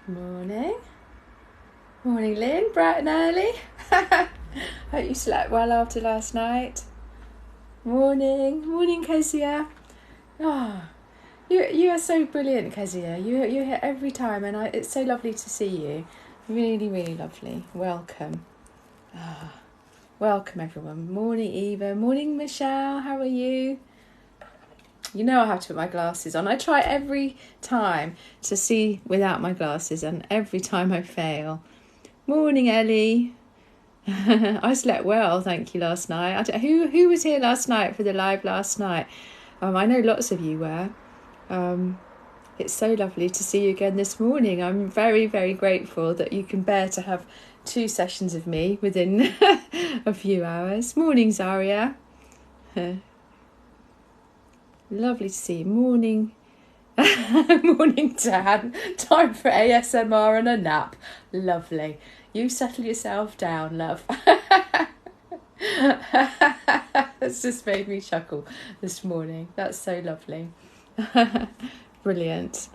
Morning. Morning, Lynn. Bright and early. Hope you slept well after last night. Morning. Morning, Kezia. You are so brilliant, Kezia. You're here every time, and it's so lovely to see you. Really, really lovely. Welcome. Welcome, everyone. Morning, Eva. Morning, Michelle. How are you? You know I have to put my glasses on. I try every time to see without my glasses, and every time I fail. Morning, Ellie. I slept well, thank you, last night. Who was here last night for the live last night? I know lots of you were. It's so lovely to see you again this morning. I'm very, very grateful that you can bear to have 2 sessions of me within a few hours. Morning, Zaria. Lovely to see you. Morning. Morning, Dan. Time for ASMR and a nap. Lovely. You settle yourself down, love. That's just made me chuckle this morning. That's so lovely. Brilliant.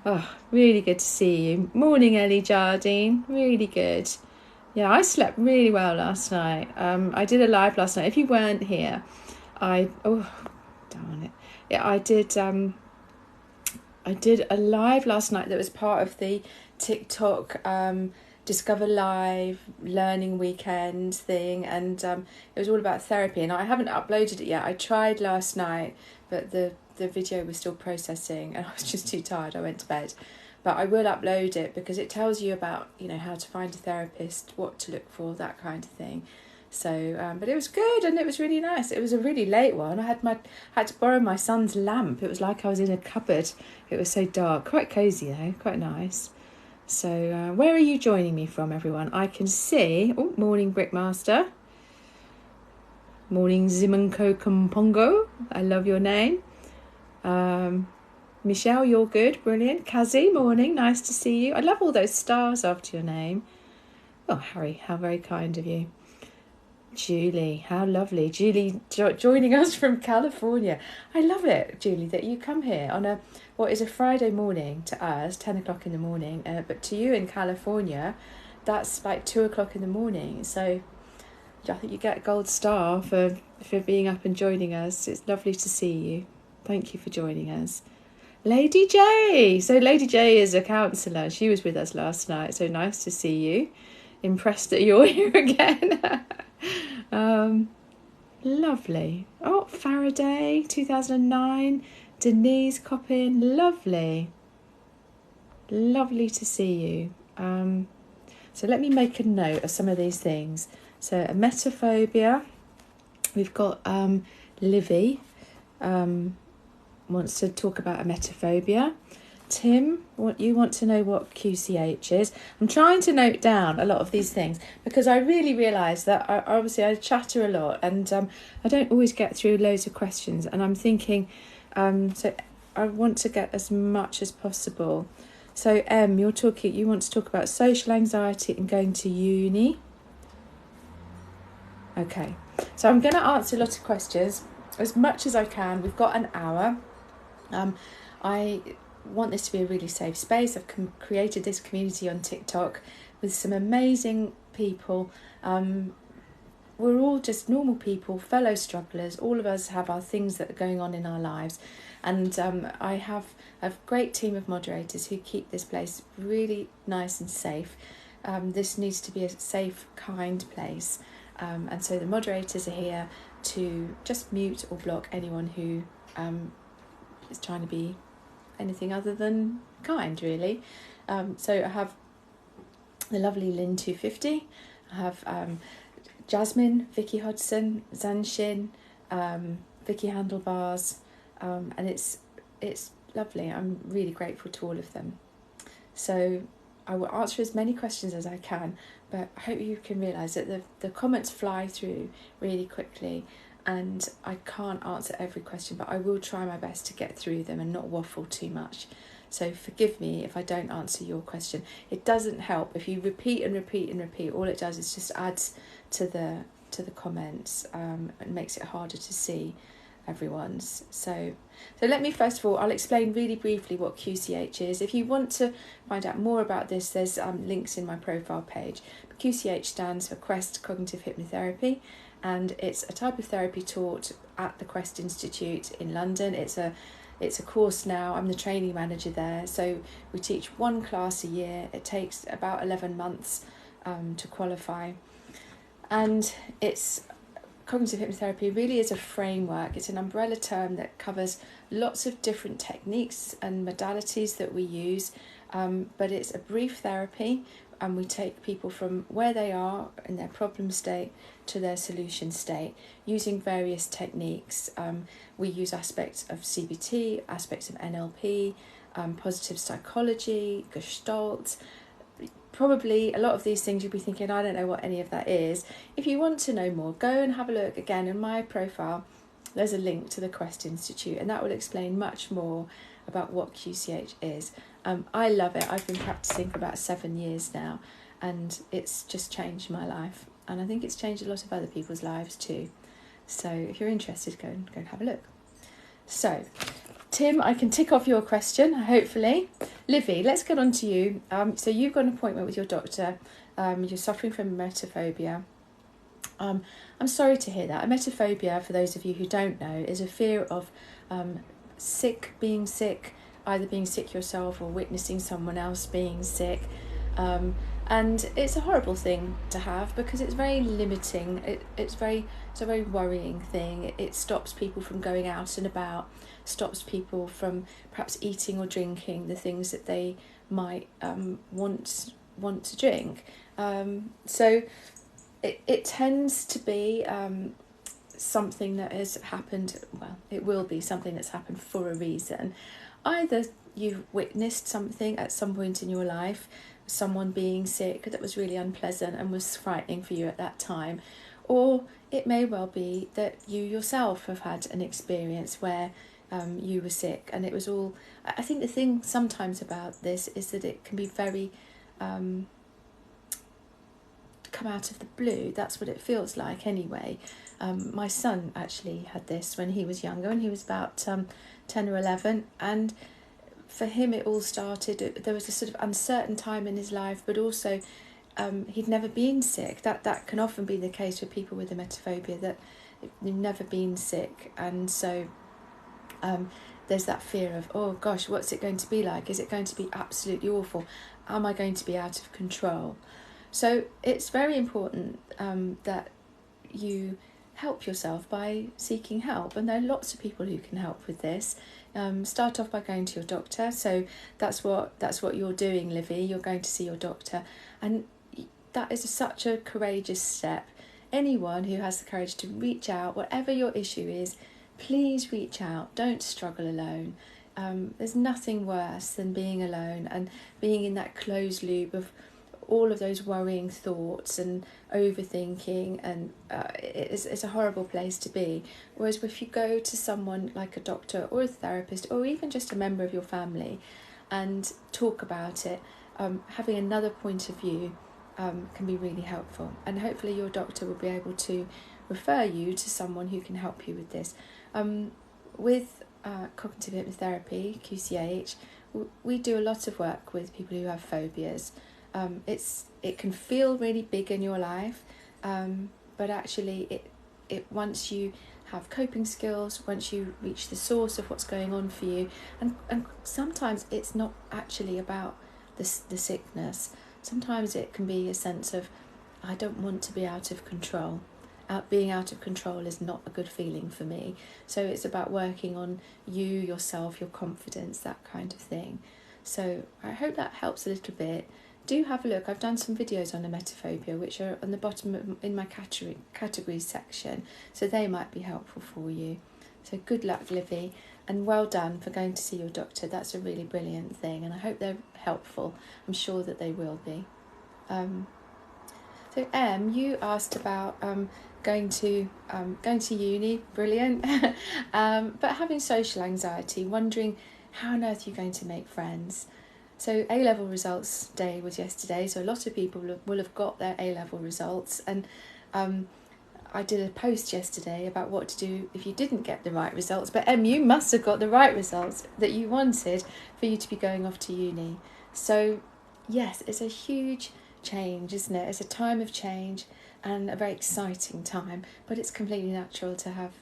Oh, really good to see you. Morning, Ellie Jardine. Really good. Yeah, I slept really well last night. I did a live last night. If you weren't here, darn it. Yeah, I did a live last night that was part of the TikTok Discover Live Learning Weekend thing, and it was all about therapy, and I haven't uploaded it yet. I tried last night, but the video was still processing, and I was just too tired. I went to bed. But I will upload it because it tells you about, how to find a therapist, what to look for, that kind of thing. So, but it was good, and it was really nice. It was a really late one. I had to borrow my son's lamp. It was like I was in a cupboard. It was so dark. Quite cosy though, quite nice. So, where are you joining me from, everyone? I can see. Oh, morning, Brickmaster. Morning, Zimanko Kumpongo. I love your name. Michelle, you're good, brilliant. Kazi, morning, nice to see you. I love all those stars after your name. Oh, Harry, how very kind of you. Julie, how lovely. Julie joining us from California. I love it, Julie, that you come here on what is a Friday morning to us, 10 o'clock in the morning, but to you in California, that's like 2 o'clock in the morning. So I think you get a gold star for being up and joining us. It's lovely to see you. Thank you for joining us. Lady J. So Lady J is a counsellor. She was with us last night. So nice to see you. Impressed that you're here again. Lovely. Oh, Faraday, 2009. Denise Coppin, lovely. Lovely to see you. So let me make a note of some of these things. So emetophobia. We've got Livy wants to talk about emetophobia. Tim, you want to know what QCH is? I'm trying to note down a lot of these things because I really realise that I chatter a lot, and I don't always get through loads of questions, and I'm thinking, so I want to get as much as possible. So you want to talk about social anxiety and going to uni. Okay, so I'm going to answer a lot of questions as much as I can. We've got an hour. I want this to be a really safe space. I've created this community on TikTok with some amazing people. We're all just normal people, fellow strugglers. All of us have our things that are going on in our lives, and I have a great team of moderators who keep this place really nice and safe. This needs to be a safe, kind place, and so the moderators are here to just mute or block anyone who is trying to be anything other than kind, really. So I have the lovely Lynn 250. I have Jasmine, Vicky Hodson, Zanshin, Vicky Handlebars, and it's lovely. I'm really grateful to all of them. So I will answer as many questions as I can, but I hope you can realise that the comments fly through really quickly, and I can't answer every question, but I will try my best to get through them and not waffle too much. So forgive me if I don't answer your question. It doesn't help if you repeat and repeat and repeat. All it does is just adds to the comments and makes it harder to see. everyone's. So let me first of all, I'll explain really briefly what QCH is. If you want to find out more about this, there's links in my profile page. QCH stands for Quest Cognitive Hypnotherapy, and it's a type of therapy taught at the Quest Institute in London. It's a course now. I'm the training manager there, so we teach one class a year. It takes about 11 months to qualify, and it's cognitive hypnotherapy really is a framework. It's an umbrella term that covers lots of different techniques and modalities that we use, but it's a brief therapy, and we take people from where they are in their problem state to their solution state using various techniques. We use aspects of CBT, aspects of NLP, positive psychology, Gestalt. Probably a lot of these things you'll be thinking, I don't know what any of that is. If you want to know more, go and have a look. Again, in my profile, there's a link to the Quest Institute, and that will explain much more about what QCH is. I love it. I've been practicing for about 7 years now, and it's just changed my life. And I think it's changed a lot of other people's lives too. So if you're interested, go and have a look. So, Tim, I can tick off your question, hopefully. Livy, let's get on to you. So you've got an appointment with your doctor. You're suffering from emetophobia. I'm sorry to hear that. Emetophobia, for those of you who don't know, is a fear of being sick, either being sick yourself or witnessing someone else being sick. And it's a horrible thing to have because it's very limiting. It's a very worrying thing. It stops people from going out and about, stops people from perhaps eating or drinking the things that they might want to drink. So it tends to be something that has happened. Well, it will be something that's happened for a reason. Either you've witnessed something at some point in your life, someone being sick that was really unpleasant and was frightening for you at that time, or it may well be that you yourself have had an experience where you were sick and it was all. I think the thing sometimes about this is that it can be very come out of the blue. That's what it feels like anyway. My son actually had this when he was younger, when he was about 10 or 11, and for him it all started, there was a sort of uncertain time in his life, but also he'd never been sick. That can often be the case with people with emetophobia, that they've never been sick, and so there's that fear of, oh gosh, what's it going to be like? Is it going to be absolutely awful? Am I going to be out of control? So it's very important that you help yourself by seeking help, and there are lots of people who can help with this. Start off by going to your doctor. So that's what you're doing, Livy. You're going to see your doctor, and that is such a courageous step. Anyone who has the courage to reach out, whatever your issue is, please reach out. Don't struggle alone. There's nothing worse than being alone and being in that closed loop of all of those worrying thoughts and overthinking, and it's a horrible place to be. Whereas if you go to someone like a doctor or a therapist or even just a member of your family and talk about it, having another point of view can be really helpful, and hopefully your doctor will be able to refer you to someone who can help you with this. With cognitive hypnotherapy, QCH, we do a lot of work with people who have phobias. It can feel really big in your life, but actually it once you have coping skills, once you reach the source of what's going on for you, and sometimes it's not actually about the sickness. Sometimes it can be a sense of, I don't want to be out of control. Being out of control is not a good feeling for me. So it's about working on you, yourself, your confidence, that kind of thing. So I hope that helps a little bit. Do have a look. I've done some videos on emetophobia, which are on the bottom in my categories section, so they might be helpful for you. So good luck, Livy, and well done for going to see your doctor. That's a really brilliant thing, and I hope they're helpful. I'm sure that they will be. So Em, you asked about going to uni, brilliant, but having social anxiety, wondering how on earth you're going to make friends. So A-level results day was yesterday, so a lot of people will have got their A-level results, and I did a post yesterday about what to do if you didn't get the right results, but you must have got the right results that you wanted for you to be going off to uni. So yes, it's a huge change, isn't it? It's a time of change and a very exciting time, but it's completely natural to have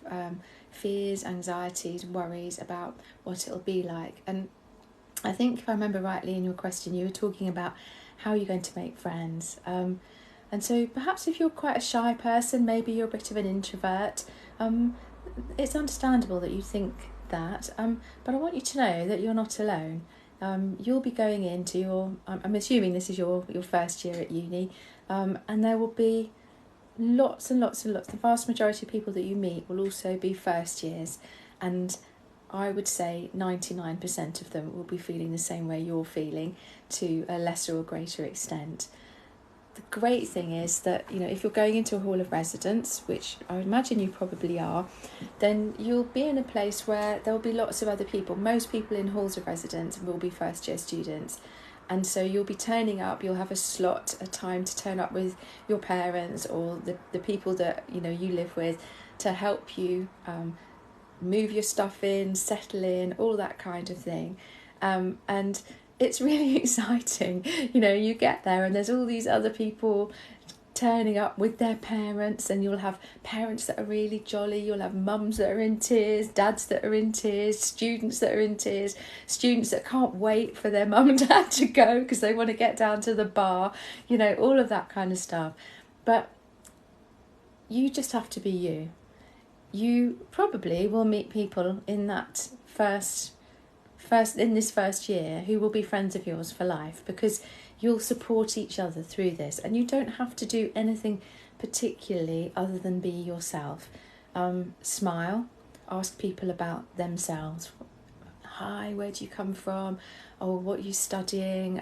fears, anxieties, worries about what it'll be like. And I think if I remember rightly in your question, you were talking about how you're going to make friends. And so perhaps if you're quite a shy person, maybe you're a bit of an introvert, it's understandable that you think that, but I want you to know that you're not alone. You'll be going into I'm assuming this is your first year at uni, and there will be lots and lots and lots. The vast majority of people that you meet will also be first years, and I would say 99% of them will be feeling the same way you're feeling, to a lesser or greater extent. The great thing is that, if you're going into a hall of residence, which I would imagine you probably are, then you'll be in a place where there'll be lots of other people. Most people in halls of residence will be first year students. And so you'll be turning up, you'll have a slot, a time to turn up with your parents or the people that, you live with, to help you move your stuff in, settle in, all that kind of thing. And it's really exciting. You get there and there's all these other people turning up with their parents, and you'll have parents that are really jolly, you'll have mums that are in tears, dads that are in tears, students that are in tears, students that can't wait for their mum and dad to go because they want to get down to the bar, all of that kind of stuff. But you just have to be you. You probably will meet people in that first in this first year who will be friends of yours for life, because you'll support each other through this, and you don't have to do anything particularly other than be yourself. Smile, ask people about themselves. Hi, where do you come from? Oh, what are you studying?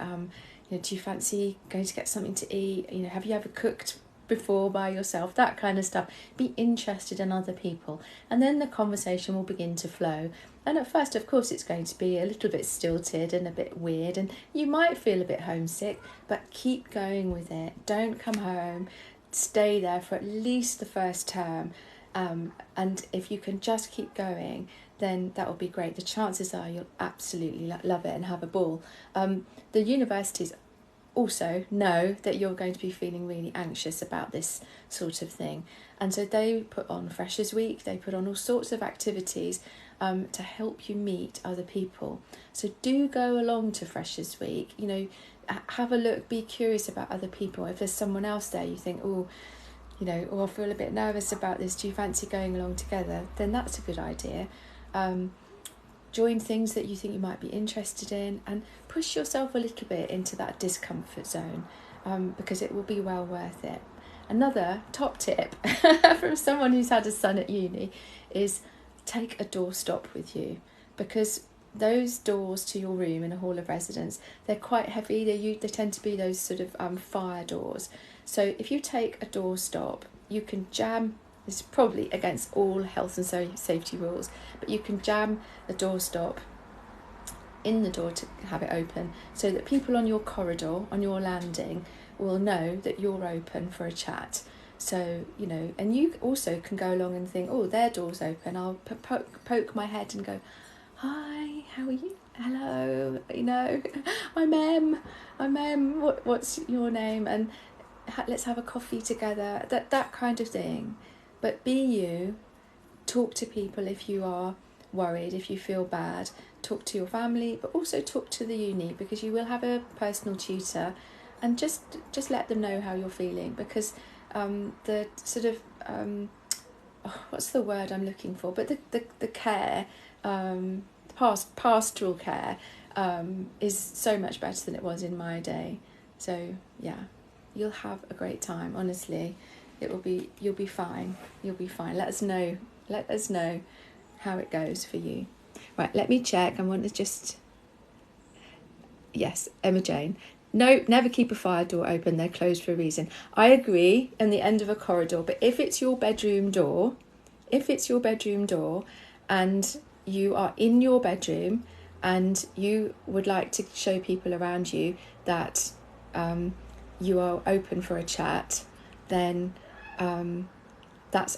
Do you fancy going to get something to eat? Have you ever cooked before by yourself? That kind of stuff. Be interested in other people, and then the conversation will begin to flow. And at first, of course, it's going to be a little bit stilted and a bit weird, and you might feel a bit homesick, but keep going with it. Don't come home. Stay there for at least the first term. And if you can just keep going, then that will be great. The chances are you'll absolutely love it and have a ball. The universities also know that you're going to be feeling really anxious about this sort of thing. And so they put on Freshers Week, they put on all sorts of activities to help you meet other people. So do go along to Freshers Week, have a look, be curious about other people. If there's someone else there you think, I feel a bit nervous about this, do you fancy going along together? Then that's a good idea. Join things that you think you might be interested in, and push yourself a little bit into that discomfort zone, because it will be well worth it. Another top tip from someone who's had a son at uni is take a doorstop with you, because those doors to your room in a hall of residence, they're quite heavy. They tend to be those sort of fire doors. So if you take a doorstop, you can jam. It's probably against all health and safety rules, but you can jam a doorstop in the door to have it open, so that people on your corridor, on your landing, will know that you're open for a chat. So, and you also can go along and think, oh, their door's open. I'll poke my head and go, hi, how are you? Hello, I'm Em. What's your name? And let's have a coffee together. That kind of thing. But be you. Talk to people if you are worried, if you feel bad. Talk to your family, but also talk to the uni, because you will have a personal tutor, and just let them know how you're feeling, because the sort of what's the word I'm looking for? But the care, pastoral care, is so much better than it was in my day. So yeah, you'll have a great time. Honestly, you'll be fine. You'll be fine. Let us know how it goes for you. Right, let me check. I want to just... Yes, Emma Jane. No, never keep a fire door open. They're closed for a reason. I agree, in the end of a corridor. But if it's your bedroom door, and you are in your bedroom and you would like to show people around you that you are open for a chat, then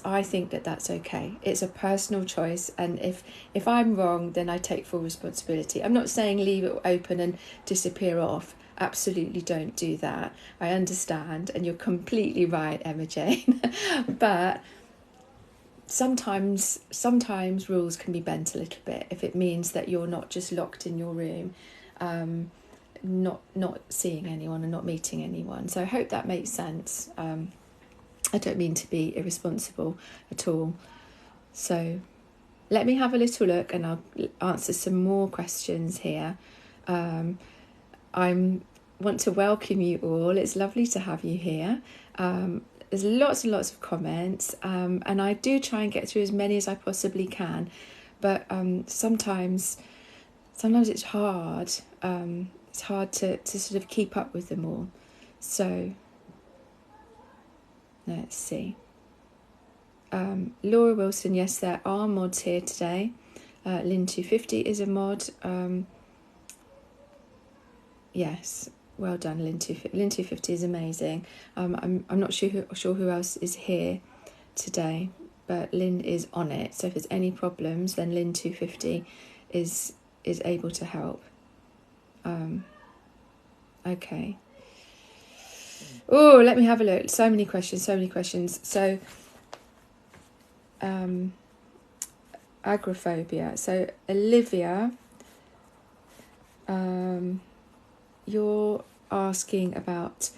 I think that's okay. It's a personal choice, and if I'm wrong, then I take full responsibility. I'm not saying leave it open and disappear off. Absolutely don't do that. I understand, and you're completely right, Emma Jane. But sometimes rules can be bent a little bit if it means that you're not just locked in your room, not seeing anyone and not meeting anyone. So I hope that makes sense. I don't mean to be irresponsible at all. So let me have a little look and I'll answer some more questions here. I want to welcome you all. It's lovely to have you here. There's lots and lots of comments, and I do try and get through as many as I possibly can, but sometimes it's hard. It's hard to sort of keep up with them all. So let's see. Laura Wilson, yes, there are mods here today. Lynn250 is a mod. Yes, well done, Lynn250. Lynn250 is amazing. I'm not sure who else is here today, but Lynn is on it. So if there's any problems, then Lynn250 is able to help. Okay. Oh, let me have a look. So many questions. So, agoraphobia. So, Olivia, you're asking about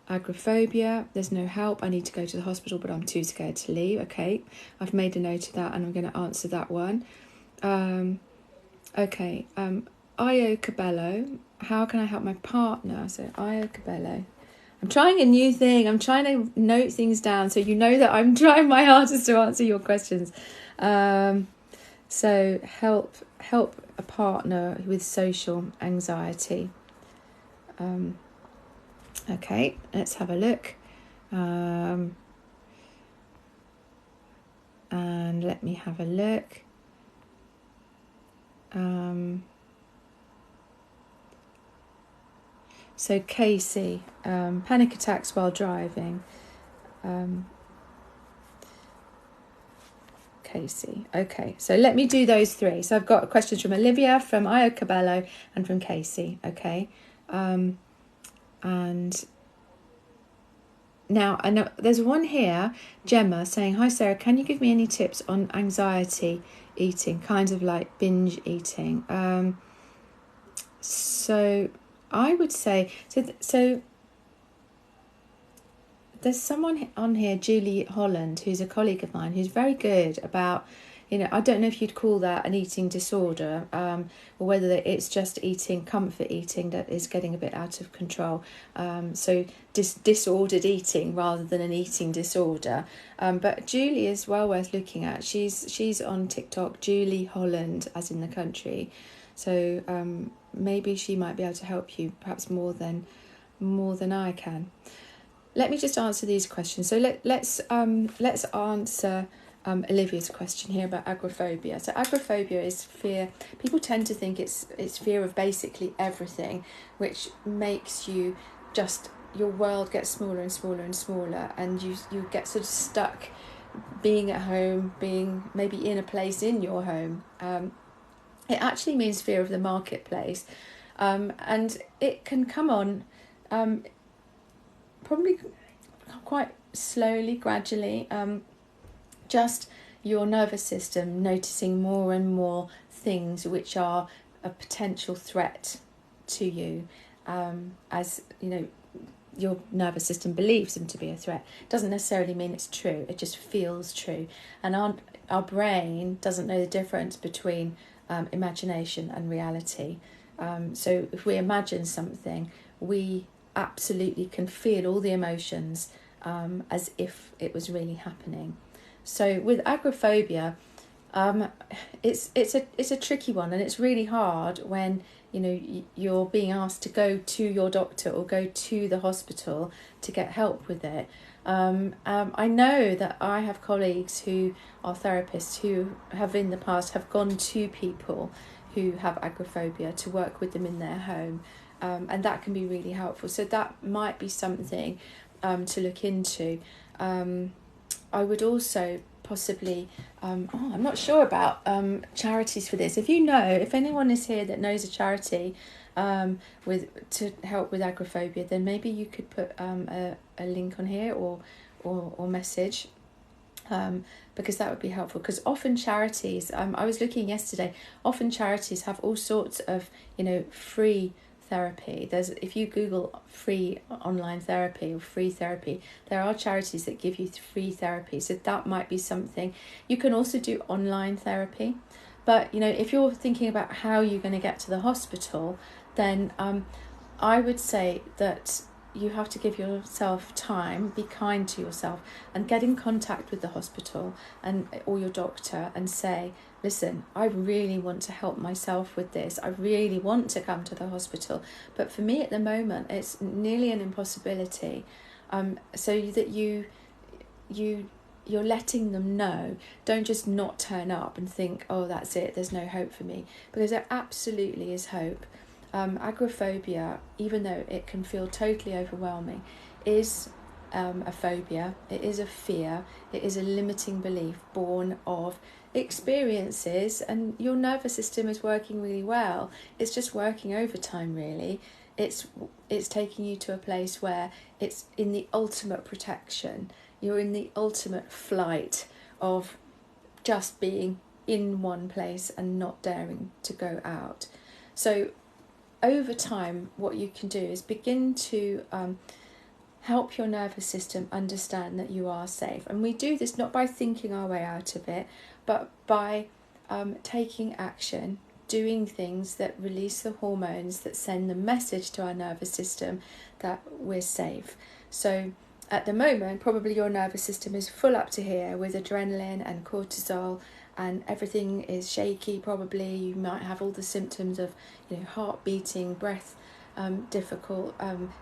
agoraphobia. There's no help. I need to go to the hospital, but I'm too scared to leave. Okay, I've made a note of that, and I'm going to answer that one. Okay. Io Cabello, how can I help my partner? So Io Cabello. I'm trying a new thing. I'm trying to note things down so you know that I'm trying my hardest to answer your questions. So help a partner with social anxiety. Okay, let's have a look. And let me have a look. So Casey, panic attacks while driving. Casey. Okay, so let me do those three. So I've got questions from Olivia, from Io Cabello, and from Casey. Okay, and now I know there's one here, Gemma, saying, "Hi Sarah, can you give me any tips on anxiety eating, kind of like binge eating?" So I would say so. There's someone on here, Julie Holland, who's a colleague of mine, who's very good about, I don't know if you'd call that an eating disorder, or whether it's just comfort eating that is getting a bit out of control. So disordered eating rather than an eating disorder. But Julie is well worth looking at. She's on TikTok, Julie Holland, as in the country. So maybe she might be able to help you, perhaps more than I can. Let me just answer these questions. So let's answer Olivia's question here about agoraphobia. So agoraphobia is fear. People tend to think it's fear of basically everything, which makes you your world gets smaller and smaller and smaller, and you get sort of stuck being at home, being maybe in a place in your home. It actually means fear of the marketplace, and it can come on probably quite slowly, gradually, just your nervous system noticing more and more things which are a potential threat to you, as your nervous system believes them to be a threat. It doesn't necessarily mean it's true, it just feels true. And our brain doesn't know the difference between imagination and reality. So if we imagine something, we absolutely can feel all the emotions as if it was really happening. So with agoraphobia, it's a tricky one, and it's really hard when you're being asked to go to your doctor or go to the hospital to get help with it. I know that I have colleagues who are therapists who have in the past have gone to people who have agoraphobia to work with them in their home. And that can be really helpful. So that might be something to look into. I would also possibly, I'm not sure about charities for this. If anyone is here that knows a charity to help with agoraphobia, then maybe you could put a link on here or message, because that would be helpful. Because often charities, I was looking yesterday, often charities have all sorts of free therapy. If you Google free online therapy or free therapy, there are charities that give you free therapy, so that might be something. You can also do online therapy, but if you're thinking about how you're going to get to the hospital, then I would say that you have to give yourself time, be kind to yourself, and get in contact with the hospital or your doctor and say, listen, I really want to help myself with this. I really want to come to the hospital. But for me at the moment, it's nearly an impossibility. So that you're letting them know. Don't just not turn up and think, oh, that's it, there's no hope for me. Because there absolutely is hope. Agoraphobia, even though it can feel totally overwhelming, is a phobia. It is a fear. It is a limiting belief born of experiences, and your nervous system is working really well. It's just working overtime, really. It's taking you to a place where it's in the ultimate protection. You're in the ultimate flight of just being in one place and not daring to go out. So over time, what you can do is begin to help your nervous system understand that you are safe. And we do this not by thinking our way out of it, but by taking action, doing things that release the hormones that send the message to our nervous system that we're safe. So at the moment, probably your nervous system is full up to here with adrenaline and cortisol, and everything is shaky. Probably you might have all the symptoms of heart beating, breath difficult,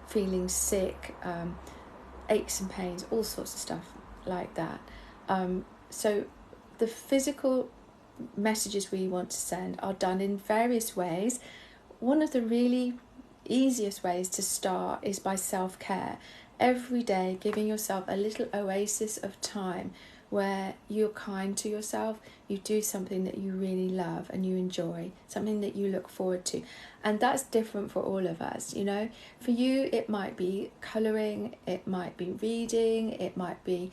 feeling sick, aches and pains, all sorts of stuff like that. So the physical messages we want to send are done in various ways. One of the really easiest ways to start is by self-care. Every day giving yourself a little oasis of time where you're kind to yourself, you do something that you really love and you enjoy, something that you look forward to. And that's different for all of us, For you, it might be colouring, it might be reading, it might be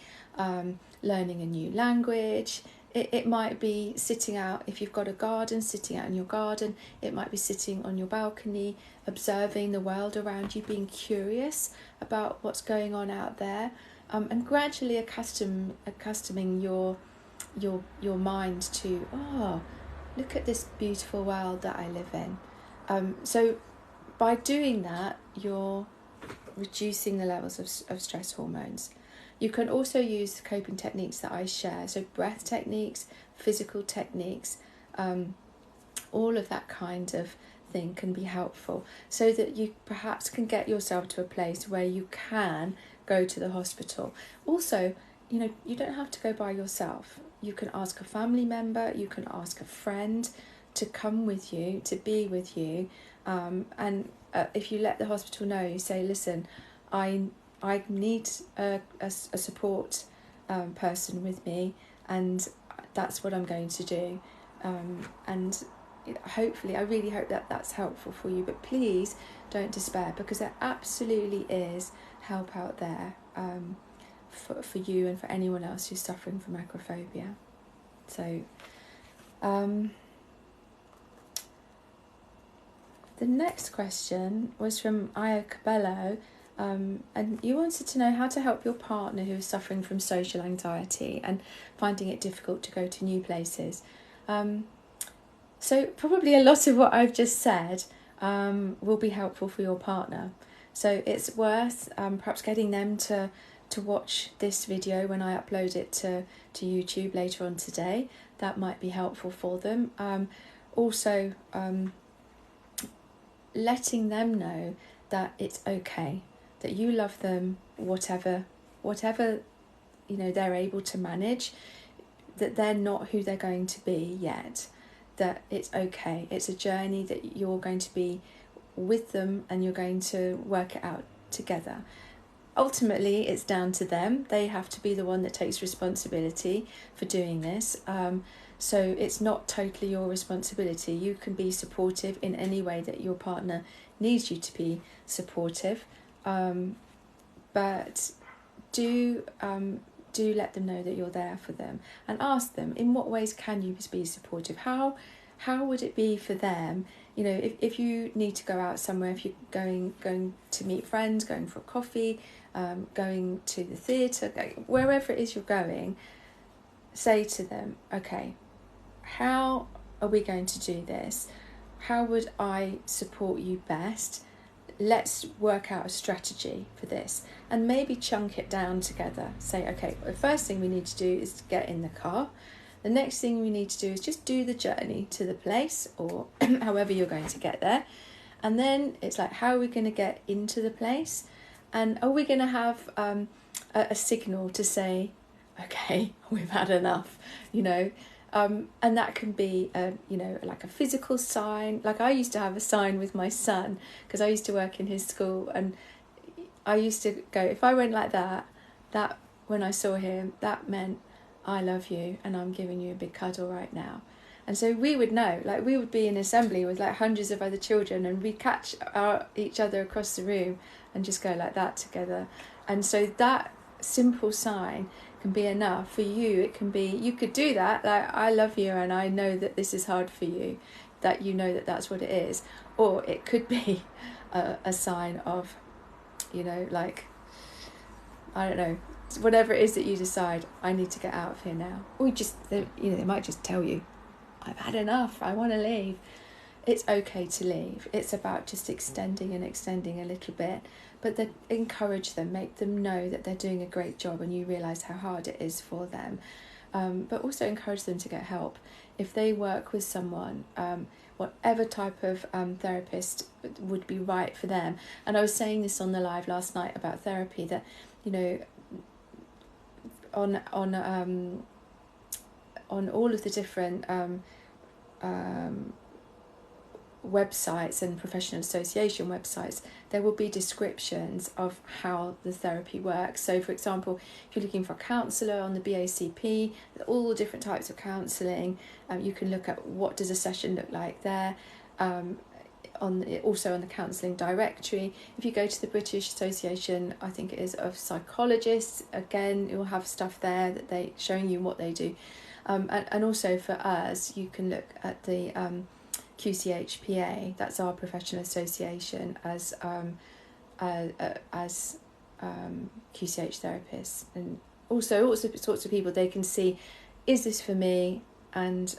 learning a new language, it might be sitting out, if you've got a garden, sitting out in your garden, it might be sitting on your balcony, observing the world around you, being curious about what's going on out there. And gradually accustoming your mind to, look at this beautiful world that I live in. So by doing that, you're reducing the levels of stress hormones. You can also use the coping techniques that I share, so breath techniques, physical techniques, all of that kind of thing can be helpful, so that you perhaps can get yourself to a place where you can go to the hospital. Also, you don't have to go by yourself. You can ask a family member, you can ask a friend to come with you, to be with you, and if you let the hospital know, you say, listen, I need a support person with me, and that's what I'm going to do. And hopefully, I really hope that that's helpful for you. But please don't despair, because there absolutely is help out there for you and for anyone else who's suffering from agoraphobia. So the next question was from Io Cabello, and you wanted to know how to help your partner who is suffering from social anxiety and finding it difficult to go to new places. So probably a lot of what I've just said will be helpful for your partner. So it's worth perhaps getting them to watch this video when I upload it to YouTube later on today. That might be helpful for them. Also, letting them know that it's okay, that you love them, whatever they're able to manage, that they're not who they're going to be yet, that it's okay. It's a journey that you're going to be with them and you're going to work it out together. ultimately it's down to them. They have to be the one that takes responsibility for doing this. So it's not totally your responsibility. You can be supportive in any way that your partner needs you to be supportive, but do let them know that you're there for them, and ask them, in what ways can you be supportive? How would it be for them? You know, if you need to go out somewhere, if you're going to meet friends, going for a coffee, going to the theatre, wherever it is you're going, say to them, okay, how are we going to do this? How would I support you best? Let's work out a strategy for this, and maybe chunk it down together. Say, okay, the first thing we need to do is to get in the car. The next thing we need to do is just do the journey to the place, or however you're going to get there. And then it's like, how are we going to get into the place? And are we going to have a signal to say, okay, we've had enough, you know? And that can be, like a physical sign. Like I used to have a sign with my son, because I used to work in his school, and I used to go, if I went like that when I saw him, that meant I love you and I'm giving you a big cuddle right now. And so we would know, like we would be in assembly with like hundreds of other children, and we'd catch each other across the room and just go like that together. And so that simple sign can be enough for you. It can be, you could do that, like I love you and I know that this is hard for you, that you know that that's what it is. Or it could be a sign of, like, I don't know, whatever it is that you decide, I need to get out of here now. Or they might just tell you, I've had enough, I want to leave. It's okay to leave. It's about just extending a little bit, but then encourage them, make them know that they're doing a great job and you realise how hard it is for them. But also encourage them to get help. If they work with someone, whatever type of therapist would be right for them. And I was saying this on the live last night about therapy, that, on all of the different websites and professional association websites, there will be descriptions of how the therapy works. So for example, if you're looking for a counsellor on the BACP, all the different types of counselling, you can look at what does a session look like there. Also on the counselling directory. If you go to the British Association, I think it is, of psychologists, again you'll have stuff there that they showing you what they do. And also for us, you can look at the QCHPA, that's our professional association, as QCH therapists, and also all sorts of people. They can see, is this for me, and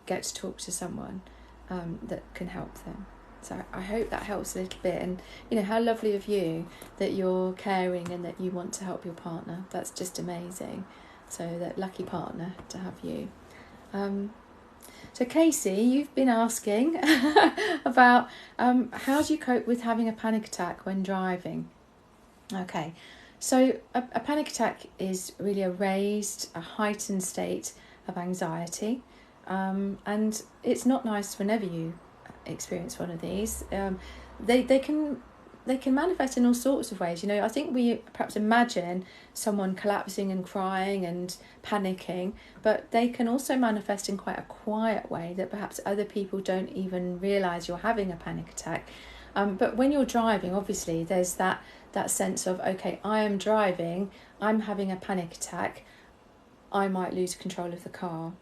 get to talk to someone that can help them. So I hope that helps a little bit. And how lovely of you that you're caring and that you want to help your partner. That's just amazing. So that lucky partner to have you. So Casey, you've been asking about how do you cope with having a panic attack when driving? Okay, so a panic attack is really a heightened state of anxiety, and it's not nice whenever you experience one of these. They can manifest in all sorts of ways. I think we perhaps imagine someone collapsing and crying and panicking, but they can also manifest in quite a quiet way that perhaps other people don't even realise you're having a panic attack. But when you're driving, obviously there's that sense of, okay, I am driving, I'm having a panic attack, I might lose control of the car.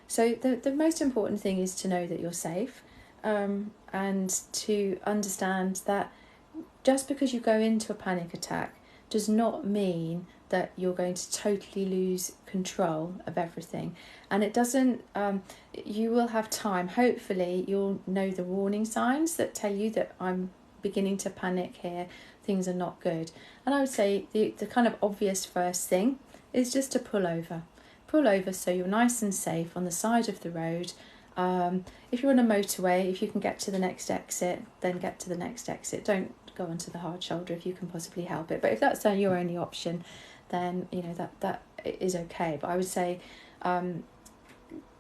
So the most important thing is to know that you're safe, and to understand that just because you go into a panic attack does not mean that you're going to totally lose control of everything. And it doesn't, you will have time, hopefully you'll know the warning signs that tell you that I'm beginning to panic here, things are not good. And I would say the kind of obvious first thing is just to pull over so you're nice and safe on the side of the road. If you're on a motorway, if you can get to the next exit, then get to the next exit. Don't go onto the hard shoulder if you can possibly help it. But if that's your only option, then that is okay. But I would say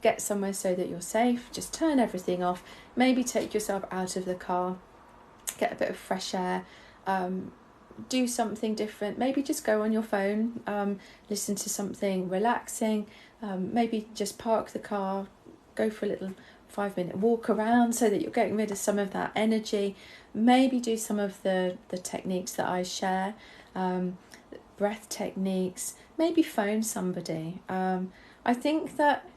get somewhere so that you're safe. Just turn everything off. Maybe take yourself out of the car, get a bit of fresh air. do something different. Maybe just go on your phone, listen to something relaxing, maybe just park the car, go for a little 5-minute walk around so that you're getting rid of some of that energy. Maybe do some of the techniques that I share, breath techniques, maybe phone somebody. I think that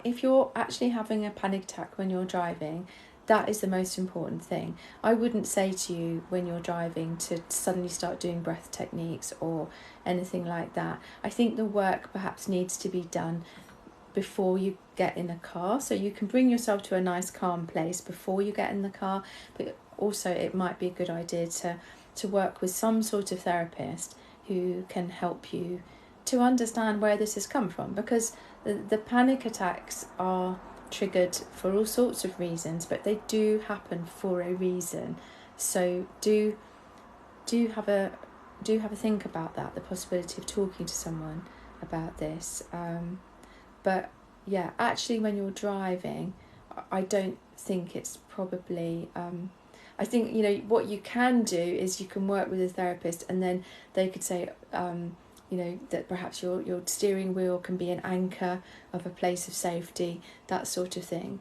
if you're actually having a panic attack when you're driving, that is the most important thing. I wouldn't say to you when you're driving to suddenly start doing breath techniques or anything like that. I think the work perhaps needs to be done before you get in a car, so you can bring yourself to a nice calm place before you get in the car. But also it might be a good idea to work with some sort of therapist who can help you to understand where this has come from, because the panic attacks are triggered for all sorts of reasons, but they do happen for a reason. So do have a think about that, the possibility of talking to someone about this. But yeah, actually when you're driving, I don't think it's probably I think, you know, what you can do is you can work with a therapist, and then they could say you know, that perhaps your steering wheel can be an anchor of a place of safety, that sort of thing.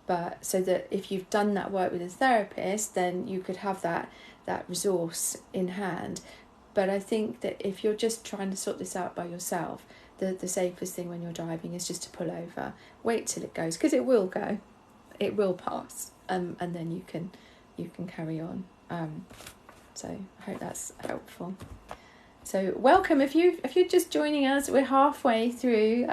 But so that if you've done that work with a therapist, then you could have that resource in hand. But I think that if you're just trying to sort this out by yourself, the safest thing when you're driving is just to pull over, wait till it goes, because it will go, it will pass, and then you can carry on. So I hope that's helpful. So welcome, if you're just joining us, we're halfway through.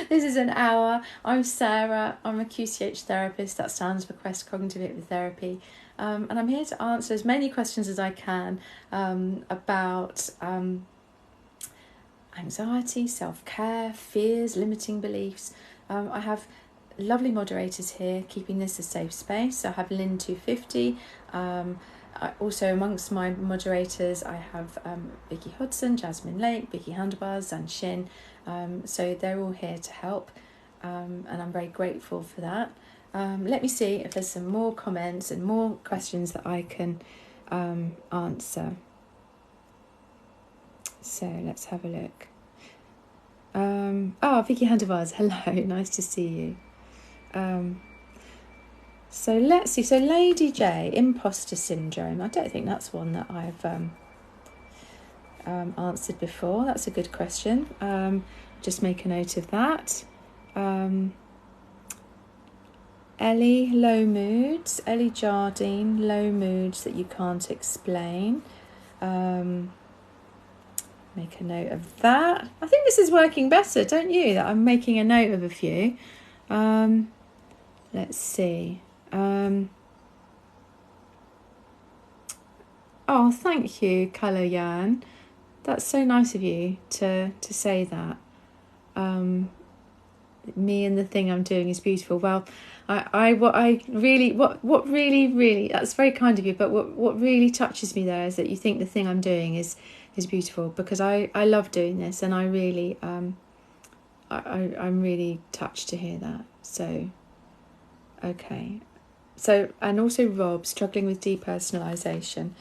This is an hour. I'm Sarah, I'm a QCH therapist, that stands for Quest Cognitive Behavioural Therapy, and I'm here to answer as many questions as I can about anxiety, self-care, fears, limiting beliefs. I have lovely moderators here keeping this a safe space. So I have Lynn 250. Also amongst my moderators, I have Vicky Hodson, Jasmine Lake, Vicky Handlebars, and Shin. So they're all here to help, and I'm very grateful for that. Let me see if there's some more comments and more questions that I can answer. So let's have a look. Vicky Handlebars, hello, nice to see you. So let's see. So Lady J, imposter syndrome. I don't think that's one that I've answered before. That's a good question. Just make a note of that. Ellie, low moods. Ellie Jardine, low moods that you can't explain. Make a note of that. I think this is working better, don't you? That I'm making a note of a few. Let's see. Oh, thank you, Kalayan. That's so nice of you to say that. Me and the thing I'm doing is beautiful. Well, what really, that's very kind of you, but what really touches me there is that you think the thing I'm doing is beautiful, because I love doing this, and I really I'm really touched to hear that. So okay. So, and also Rob, struggling with depersonalization.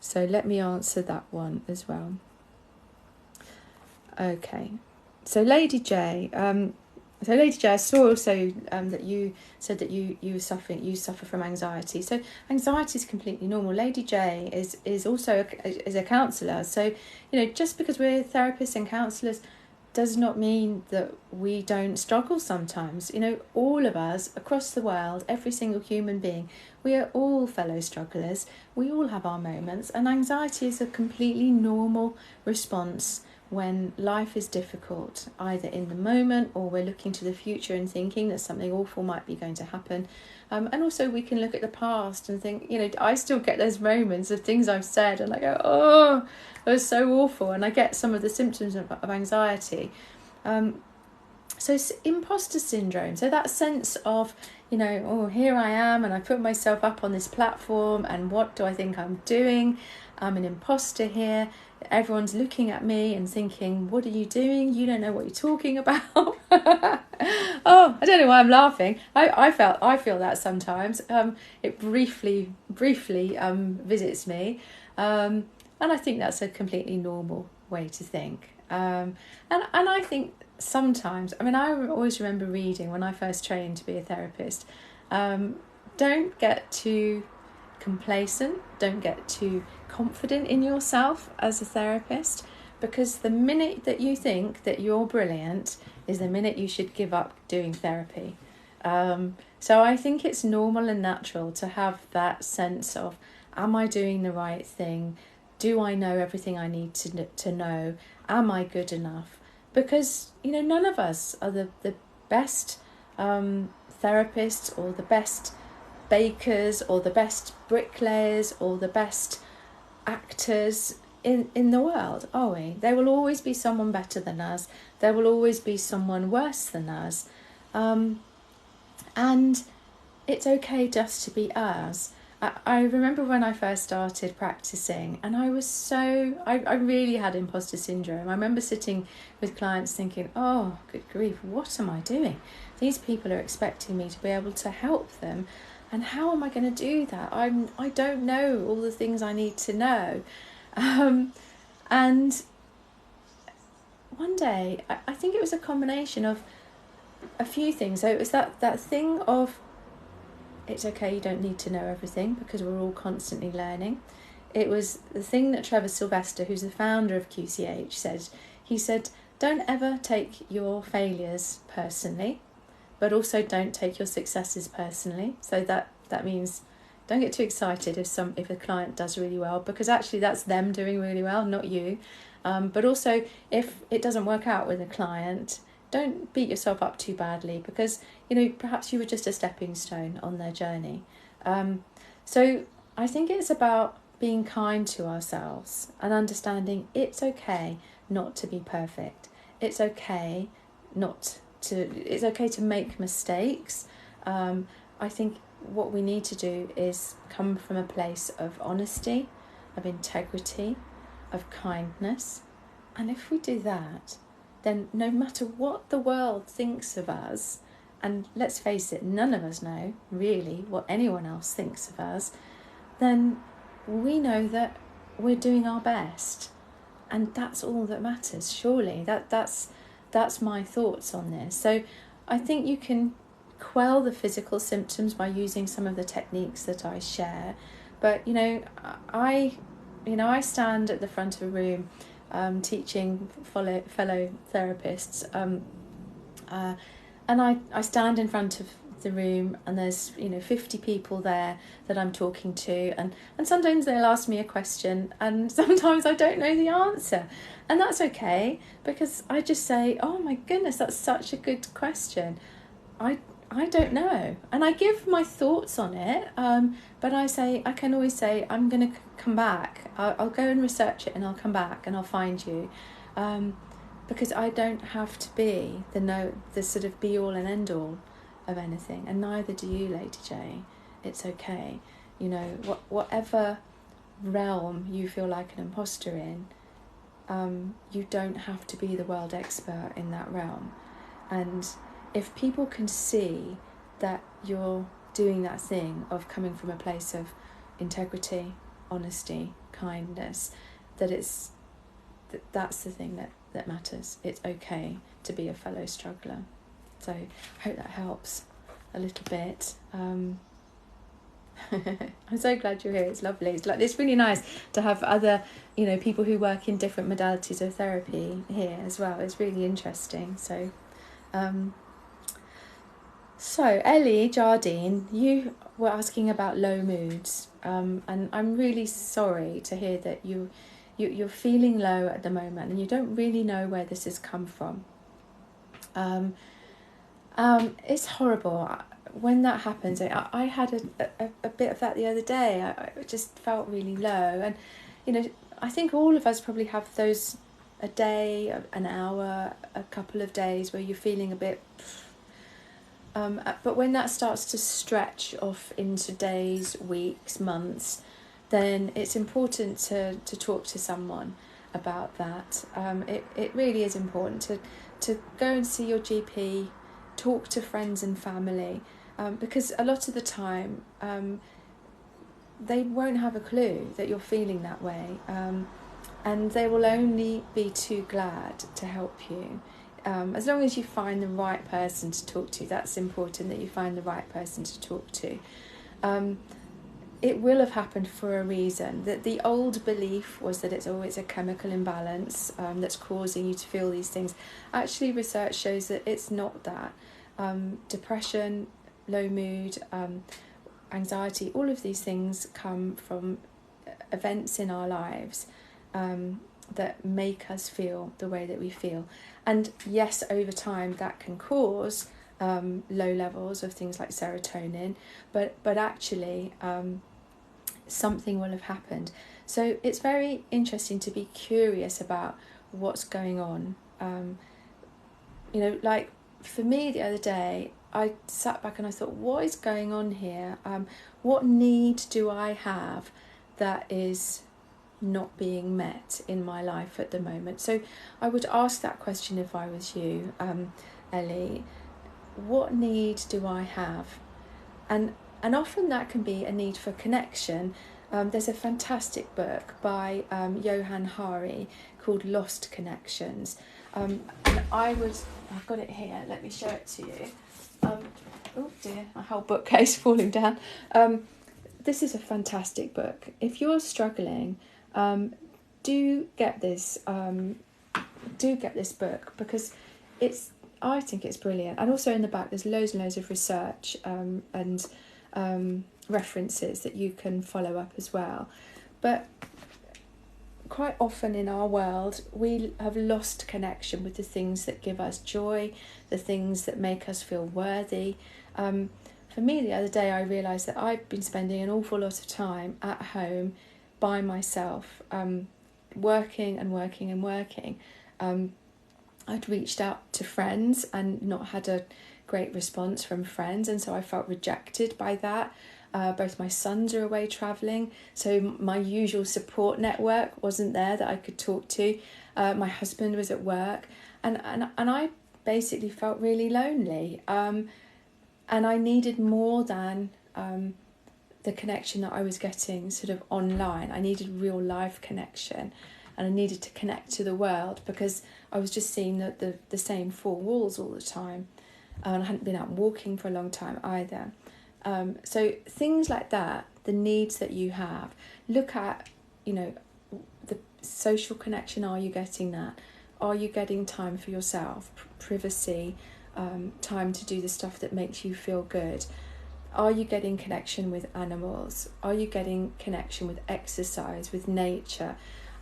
So let me answer that one as well. Okay. So Lady J, I saw also that you said that you suffer from anxiety. So anxiety is completely normal. Lady J is also a counsellor. So, you know, just because we're therapists and counsellors does not mean that we don't struggle sometimes. You know, all of us across the world, every single human being, we are all fellow strugglers. We all have our moments, and anxiety is a completely normal response when life is difficult, either in the moment or we're looking to the future and thinking that something awful might be going to happen. And also we can look at the past and think, you know, I still get those moments of things I've said and I go, oh, it was so awful. And I get some of the symptoms of anxiety. So it's imposter syndrome. So that sense of, you know, oh, here I am and I put myself up on this platform and what do I think I'm doing? I'm an imposter here. Everyone's looking at me and thinking, what are you doing? You don't know what you're talking about. Oh, I don't know why I'm laughing. I feel that sometimes. It briefly visits me. And I think that's a completely normal way to think. And I think sometimes, I mean, I always remember reading when I first trained to be a therapist, don't get too complacent, don't get too confident in yourself as a therapist, because the minute that you think that you're brilliant is the minute you should give up doing therapy. So I think it's normal and natural to have that sense of, am I doing the right thing? Do I know everything I need to know? Am I good enough? Because, none of us are the best therapists or the best bakers or the best bricklayers or the best actors in the world, are we? There will always be someone better than us. There will always be someone worse than us. And it's okay just to be us. I remember when I first started practicing, and I really had imposter syndrome. I remember sitting with clients thinking, oh, good grief, what am I doing? These people are expecting me to be able to help them, and how am I going to do that? I don't know all the things I need to know. And one day, I think it was a combination of a few things. So it was that thing of, it's okay, you don't need to know everything because we're all constantly learning. It was the thing that Trevor Sylvester, who's the founder of QCH, said. He said, don't ever take your failures personally, but also don't take your successes personally. So that means don't get too excited if a client does really well, because actually that's them doing really well, not you. But also, if it doesn't work out with a client, don't beat yourself up too badly, because perhaps you were just a stepping stone on their journey. So I think it's about being kind to ourselves and understanding it's okay not to be perfect. It's okay to make mistakes. I think what we need to do is come from a place of honesty, of integrity, of kindness. And if we do that, then no matter what the world thinks of us, and let's face it, none of us know really what anyone else thinks of us, then we know that we're doing our best. And that's all that matters, surely. That's my thoughts on this. So I think you can quell the physical symptoms by using some of the techniques that I share. But, I stand at the front of a room teaching fellow therapists, and I stand in front of the room, and there's 50 people there that I'm talking to, and sometimes they'll ask me a question, and sometimes I don't know the answer, and that's okay, because I just say, oh my goodness, that's such a good question. I don't know, and I give my thoughts on it, but I can always say, I'm going to come back. I'll go and research it, and I'll come back and I'll find you, because I don't have to be the sort of be all and end all of anything, and neither do you, Lady J. It's okay, whatever realm you feel like an imposter in, you don't have to be the world expert in that realm. And if people can see that you're doing that thing of coming from a place of integrity, honesty, kindness, that's the thing that matters. It's okay to be a fellow struggler. So I hope that helps a little bit. I'm so glad you're here. It's lovely. It's really nice to have other people who work in different modalities of therapy here as well. It's really interesting. So Ellie Jardine, you were asking about low moods, and I'm really sorry to hear that you're feeling low at the moment, and you don't really know where this has come from. It's horrible when that happens. I had a bit of that the other day. I just felt really low, and I think all of us probably have those, a day, an hour, a couple of days where you're feeling a bit. But when that starts to stretch off into days, weeks, months, then it's important to talk to someone about that. It really is important to go and see your GP, talk to friends and family, because a lot of the time they won't have a clue that you're feeling that way, and they will only be too glad to help you. As long as you find the right person to talk to, that's important, that you find the right person to talk to. It will have happened for a reason. That the old belief was that it's always a chemical imbalance that's causing you to feel these things. Actually, research shows that it's not that. Depression, low mood, anxiety, all of these things come from events in our lives that make us feel the way that we feel. And yes, over time that can cause low levels of things like serotonin, but actually something will have happened. So it's very interesting to be curious about what's going on. Like for me the other day, I sat back and I thought, what is going on here? What need do I have that is not being met in my life at the moment? So I would ask that question if I was you, Ellie. What need do I have? And often that can be a need for connection. There's a fantastic book by Johann Hari called Lost Connections. And I've got it here, let me show it to you. Oh dear, my whole bookcase falling down. This is a fantastic book. If you're struggling, do get this book, because I think it's brilliant. And also in the back there's loads and loads of research and references that you can follow up as well. But quite often in our world we have lost connection with the things that give us joy, the things that make us feel worthy. For me the other day I realised that I've been spending an awful lot of time at home by myself, working and working and working. I'd reached out to friends and not had a great response from friends, and so I felt rejected by that. Both my sons are away travelling, so my usual support network wasn't there that I could talk to. My husband was at work, and I basically felt really lonely. And I needed more than the connection that I was getting sort of online. I needed real life connection, and I needed to connect to the world, because I was just seeing the same four walls all the time, and I hadn't been out walking for a long time either. So things like that, the needs that you have, look at, the social connection. Are you getting that? Are you getting time for yourself, privacy, time to do the stuff that makes you feel good? Are you getting connection with animals? Are you getting connection with exercise, with nature?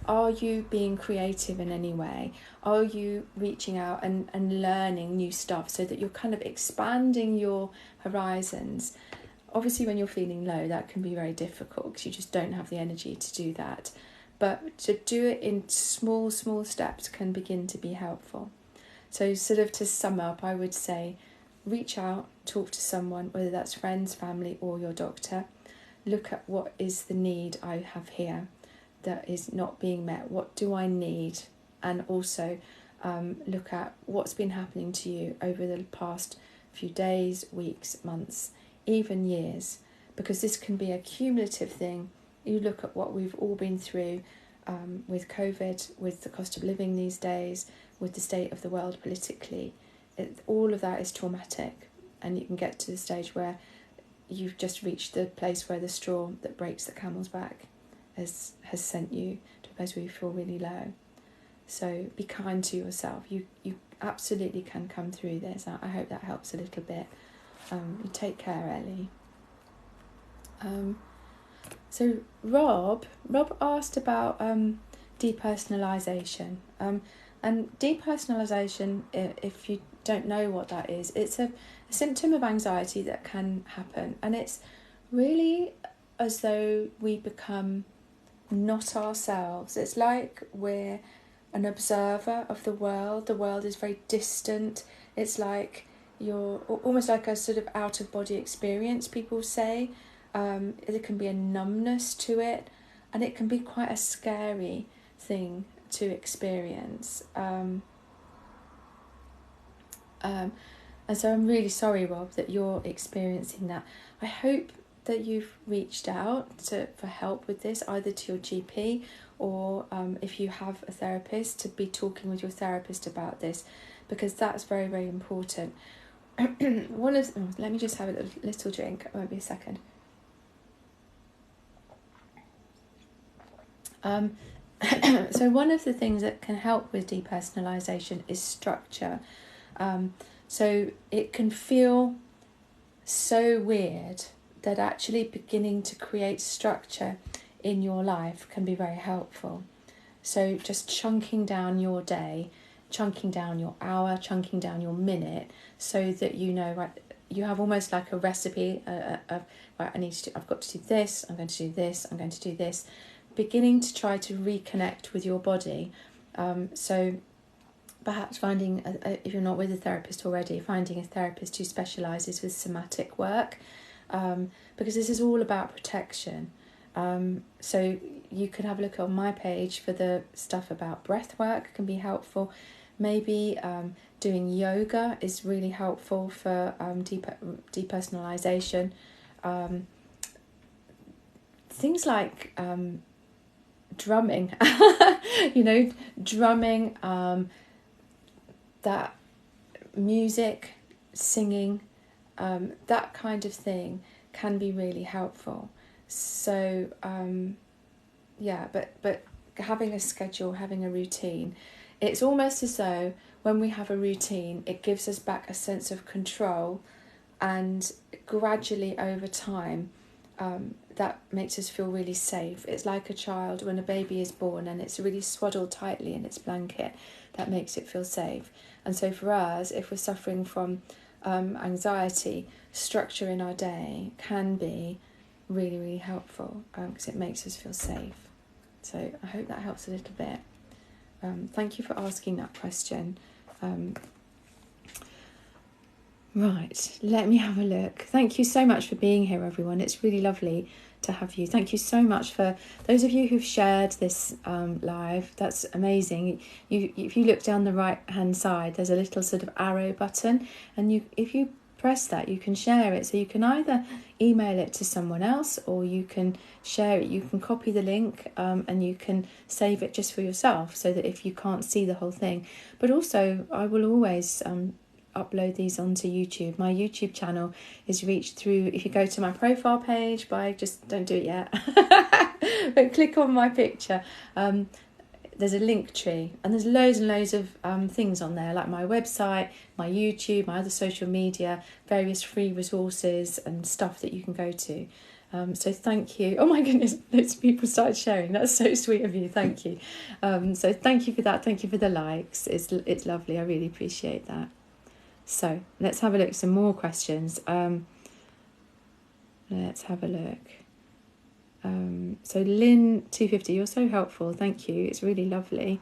Are you being creative in any way? Are you reaching out and learning new stuff so that you're kind of expanding your horizons? Obviously, when you're feeling low, that can be very difficult because you just don't have the energy to do that. But to do it in small steps can begin to be helpful. So sort of to sum up, I would say, reach out, talk to someone, whether that's friends, family, or your doctor. Look at what is the need I have here that is not being met. What do I need? And also look at what's been happening to you over the past few days, weeks, months, even years, because this can be a cumulative thing. You look at what we've all been through with COVID, with the cost of living these days, with the state of the world politically. All of that is traumatic, and you can get to the stage where you've just reached the place where the straw that breaks the camel's back has sent you to a place where you feel really low. So be kind to yourself. You absolutely can come through this. I hope that helps a little bit. You take care, Ellie. So Rob asked about depersonalization. And depersonalization, if you don't know what that is, it's a symptom of anxiety that can happen, and it's really as though we become not ourselves. It's like we're an observer of the world. The world is very distant. It's like you're almost like a sort of out of body experience, people say. There can be a numbness to it. and it can be quite a scary thing to experience. And so I'm really sorry, Rob, that you're experiencing that. I hope that you've reached out for help with this, either to your GP or if you have a therapist, to be talking with your therapist about this, because that's very, very important. Let me just have a little drink. It won't be a second. So one of the things that can help with depersonalization is structure. So it can feel so weird that actually beginning to create structure in your life can be very helpful. So just chunking down your day, chunking down your hour, chunking down your minute, so that you know, right, you have almost like a recipe of right, I've got to do this, I'm going to do this, I'm going to do this. Beginning to try to reconnect with your body. So perhaps finding, if you're not with a therapist already, finding a therapist who specialises with somatic work, because this is all about protection. So you can have a look on my page for the stuff about breath work, can be helpful. Maybe doing yoga is really helpful for depersonalization. Things like drumming, drumming, that music, singing, that kind of thing can be really helpful. So but having a schedule, having a routine, it's almost as though when we have a routine, it gives us back a sense of control, and gradually over time that makes us feel really safe. It's like a child when a baby is born and it's really swaddled tightly in its blanket. That makes it feel safe. And so for us, if we're suffering from anxiety, structure in our day can be really, really helpful, because it makes us feel safe. So I hope that helps a little bit. Thank you for asking that question. Right, let me have a look. Thank you so much for being here, everyone. It's really lovely to have you. Thank you so much for those of you who've shared this live. That's amazing. If you look down the right hand side, there's a little sort of arrow button, and if you press that, you can share it. So you can either email it to someone else, or you can share it. You can copy the link and you can save it just for yourself, so that if you can't see the whole thing. But also, I will always upload these onto YouTube. My YouTube channel is reached through, if you go to my profile page, just don't do it yet, but click on my picture. There's a link tree, and there's loads and loads of things on there, like my website, my YouTube, my other social media, various free resources and stuff that you can go to. So thank you. Oh my goodness, loads of people started sharing. That's so sweet of you. Thank you. So thank you for that. Thank you for the likes. It's lovely. I really appreciate that. So let's have a look at some more questions. Let's have a look. So Lynn 250, you're so helpful. Thank you. It's really lovely.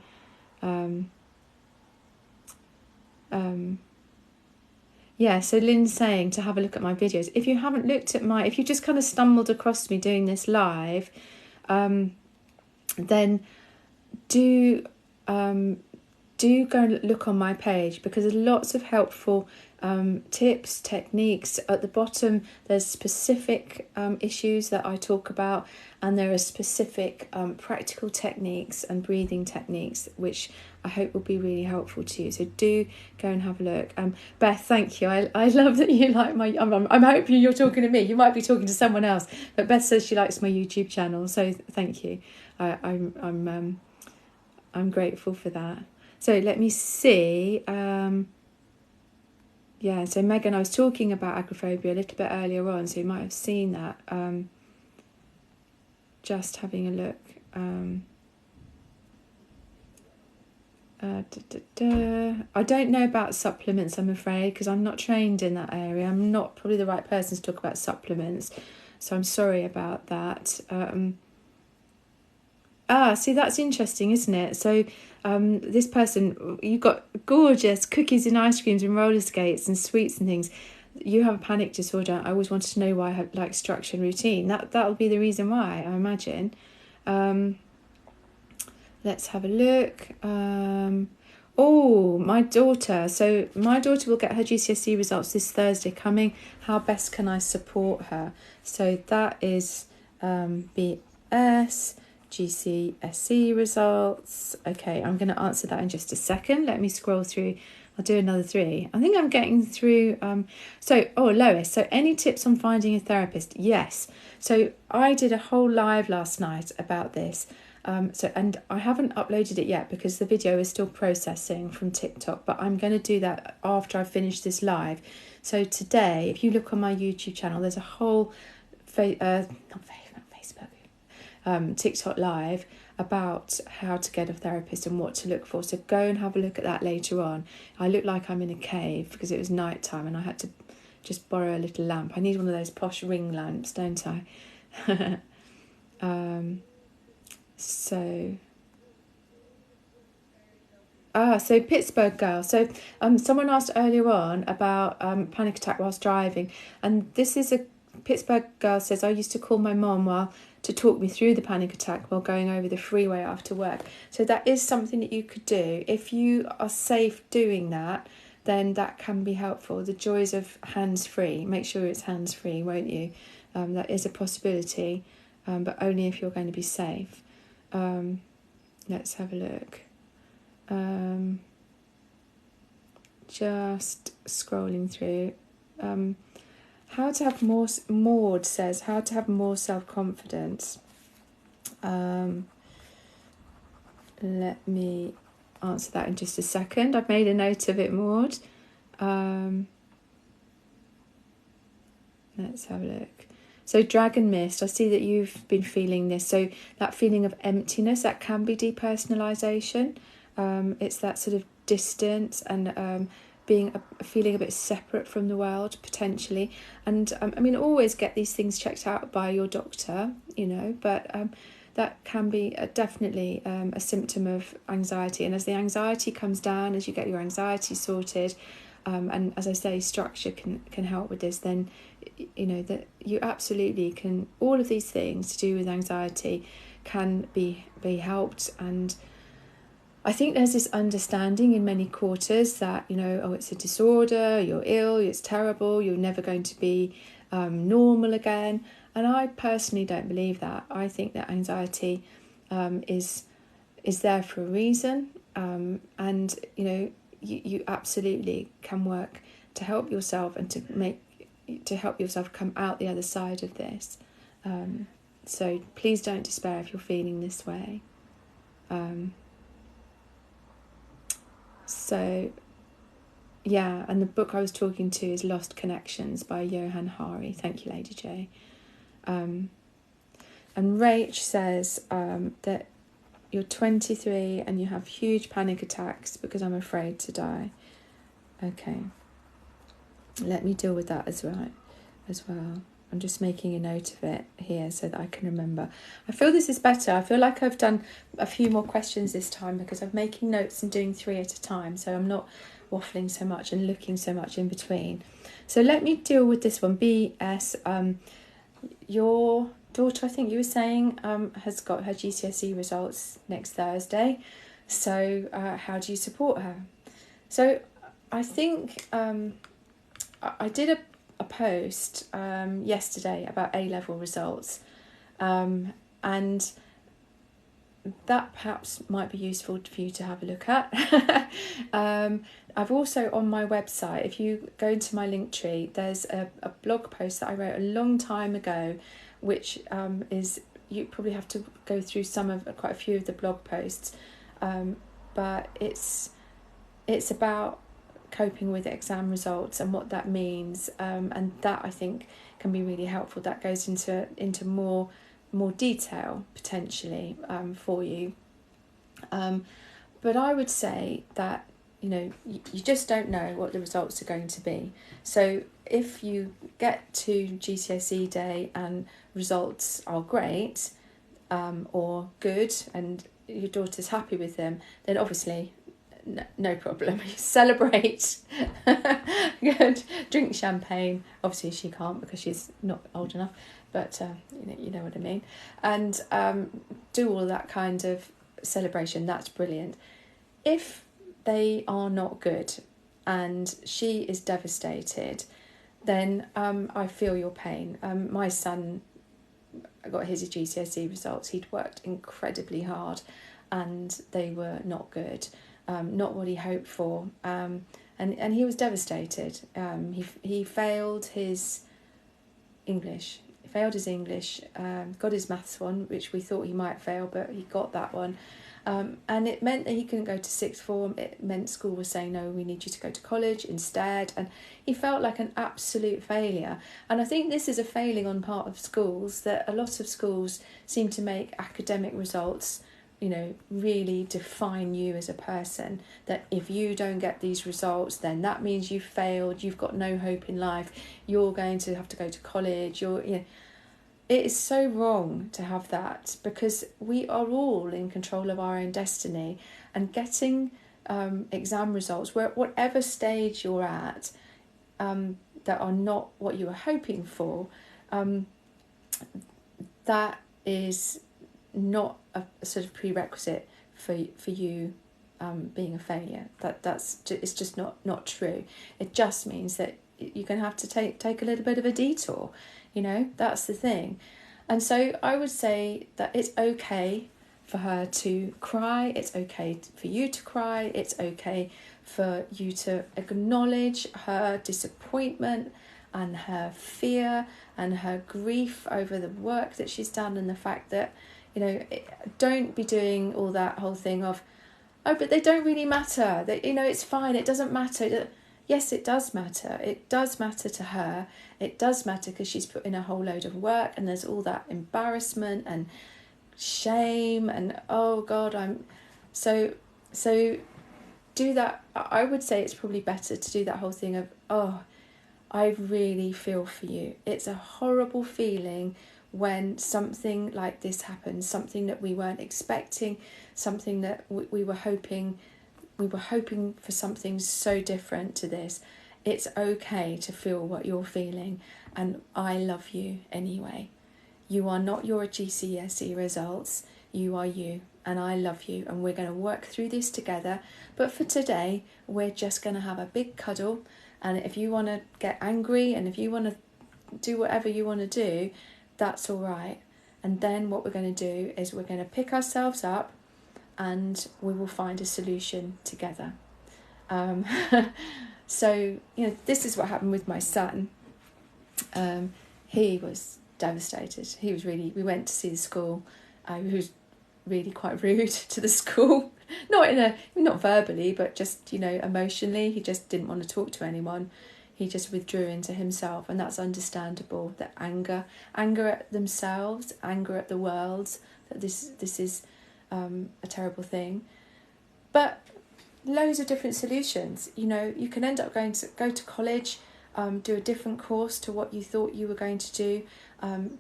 Yeah, so Lynn's saying to have a look at my videos. If you haven't looked at if you just kind of stumbled across me doing this live, then do go and look on my page, because there's lots of helpful tips, techniques. At the bottom, there's specific issues that I talk about, and there are specific practical techniques and breathing techniques, which I hope will be really helpful to you. So do go and have a look. Beth, thank you. I love that you like my... I'm hoping you're talking to me. You might be talking to someone else, but Beth says she likes my YouTube channel. So thank you. I'm grateful for that. So let me see. Yeah, so Megan, I was talking about agoraphobia a little bit earlier on, so you might have seen that. Just having a look. I don't know about supplements, I'm afraid, because I'm not trained in that area. I'm not probably the right person to talk about supplements, so I'm sorry about that. See, that's interesting, isn't it? So this person, you've got gorgeous cookies and ice creams and roller skates and sweets and things. You have a panic disorder. I always wanted to know why I have like structure and routine. That'll be the reason why, I imagine. Let's have a look. Oh, my daughter. So my daughter will get her GCSE results this Thursday coming. How best can I support her? So that is BS GCSE results. Okay, I'm going to answer that in just a second. Let me scroll through. I'll do another 3. I think I'm getting through. Lois, so any tips on finding a therapist? Yes. So I did a whole live last night about this. And I haven't uploaded it yet because the video is still processing from TikTok, but I'm going to do that after I finish this live. So today, if you look on my YouTube channel, there's a whole TikTok live about how to get a therapist and what to look for. So go and have a look at that later on. I look like I'm in a cave because it was night time and I had to just borrow a little lamp. I need one of those posh ring lamps, don't I? So Pittsburgh girl. So someone asked earlier on about panic attack whilst driving, and this is a Pittsburgh girl says, I used to call my mom to talk me through the panic attack while going over the freeway after work. So that is something that you could do. If you are safe doing that, then that can be helpful. The joys of hands-free. Make sure it's hands-free, won't you? That is a possibility, but only if you're going to be safe. Let's have a look. Just scrolling through. How to have more, Maud says, how to have more self-confidence. Let me answer that in just a second. I've made a note of it, Maud. Let's have a look. So Dragon Mist, I see that you've been feeling this. So that feeling of emptiness, that can be depersonalization. It's that sort of distance and feeling a bit separate from the world, potentially. And always get these things checked out by your doctor, but that can be definitely a symptom of anxiety. And as the anxiety comes down, as you get your anxiety sorted, and as I say, structure can help with this, then that you absolutely can. All of these things to do with anxiety can be helped. And I think there's this understanding in many quarters that it's a disorder, you're ill, it's terrible, you're never going to be normal again. And I personally don't believe that. I think that anxiety is there for a reason, and you absolutely can work to help yourself and to help yourself come out the other side of this. So please don't despair if you're feeling this way. And the book I was talking to is Lost Connections by Johann Hari. Thank you, Lady J. And Rach says that you're 23 and you have huge panic attacks because I'm afraid to die. Okay. Let me deal with that as well. I'm just making a note of it here so that I can remember. I feel this is better. I feel like I've done a few more questions this time because I'm making notes and doing 3 at a time. So I'm not waffling so much and looking so much in between. So let me deal with this one. BS, your daughter, I think you were saying, has got her GCSE results next Thursday. So how do you support her? So I think I did a post yesterday about A-level results, and that perhaps might be useful for you to have a look at. I've also on my website, if you go into my link tree, there's a blog post that I wrote a long time ago, which is, you probably have to go through quite a few of the blog posts, but it's about coping with exam results and what that means, and that I think can be really helpful. That goes into more detail potentially for you, but I would say that you just don't know what the results are going to be. So if you get to GCSE day and results are great or good and your daughter's happy with them, then obviously no problem. Celebrate. Good. Drink champagne. Obviously she can't because she's not old enough. but you know what I mean. And do all that kind of celebration. That's brilliant. If they are not good and she is devastated, then I feel your pain. My son got his GCSE results. He'd worked incredibly hard and they were not good, not what he hoped for, and he was devastated. He failed his English. Got his maths one, which we thought he might fail, but he got that one. And it meant that he couldn't go to sixth form. It meant school was saying, no, we need you to go to college instead. And he felt like an absolute failure. And I think this is a failing on part of schools, that a lot of schools seem to make academic results, really define you as a person. That if you don't get these results, then that means you've failed, you've got no hope in life, you're going to have to go to college, It is so wrong to have that, because we are all in control of our own destiny, and getting exam results, whatever stage you're at, that are not what you were hoping for, that is not a sort of prerequisite for you being a failure. It's just not true. It just means that you're going to have to take a little bit of a detour. That's the thing. And so I would say that it's okay for her to cry. It's okay for you to cry. It's okay for you to acknowledge her disappointment and her fear and her grief over the work that she's done, and the fact that, don't be doing all that whole thing of, oh, but they don't really matter. That, it's fine. It doesn't matter. Yes, it does matter. It does matter to her. It does matter because she's put in a whole load of work, and there's all that embarrassment and shame and, oh God, so do that. I would say it's probably better to do that whole thing of, oh, I really feel for you. It's a horrible feeling when something like this happens, something that we weren't expecting, something that we were hoping for something so different to this. It's okay to feel what you're feeling, and I love you anyway. You are not your GCSE results, you are you, and I love you, and we're going to work through this together. But for today, we're just going to have a big cuddle, and if you want to get angry and if you want to do whatever you want to do, that's all right. And then what we're going to do is we're going to pick ourselves up and we will find a solution together. So, this is what happened with my son. He was devastated. We went to see the school. He was really quite rude to the school. Not verbally, but just, emotionally. He just didn't want to talk to anyone. He just withdrew into himself, and that's understandable. That anger at themselves, anger at the world, that this is a terrible thing. But loads of different solutions. You can end up go to college, do a different course to what you thought you were going to do,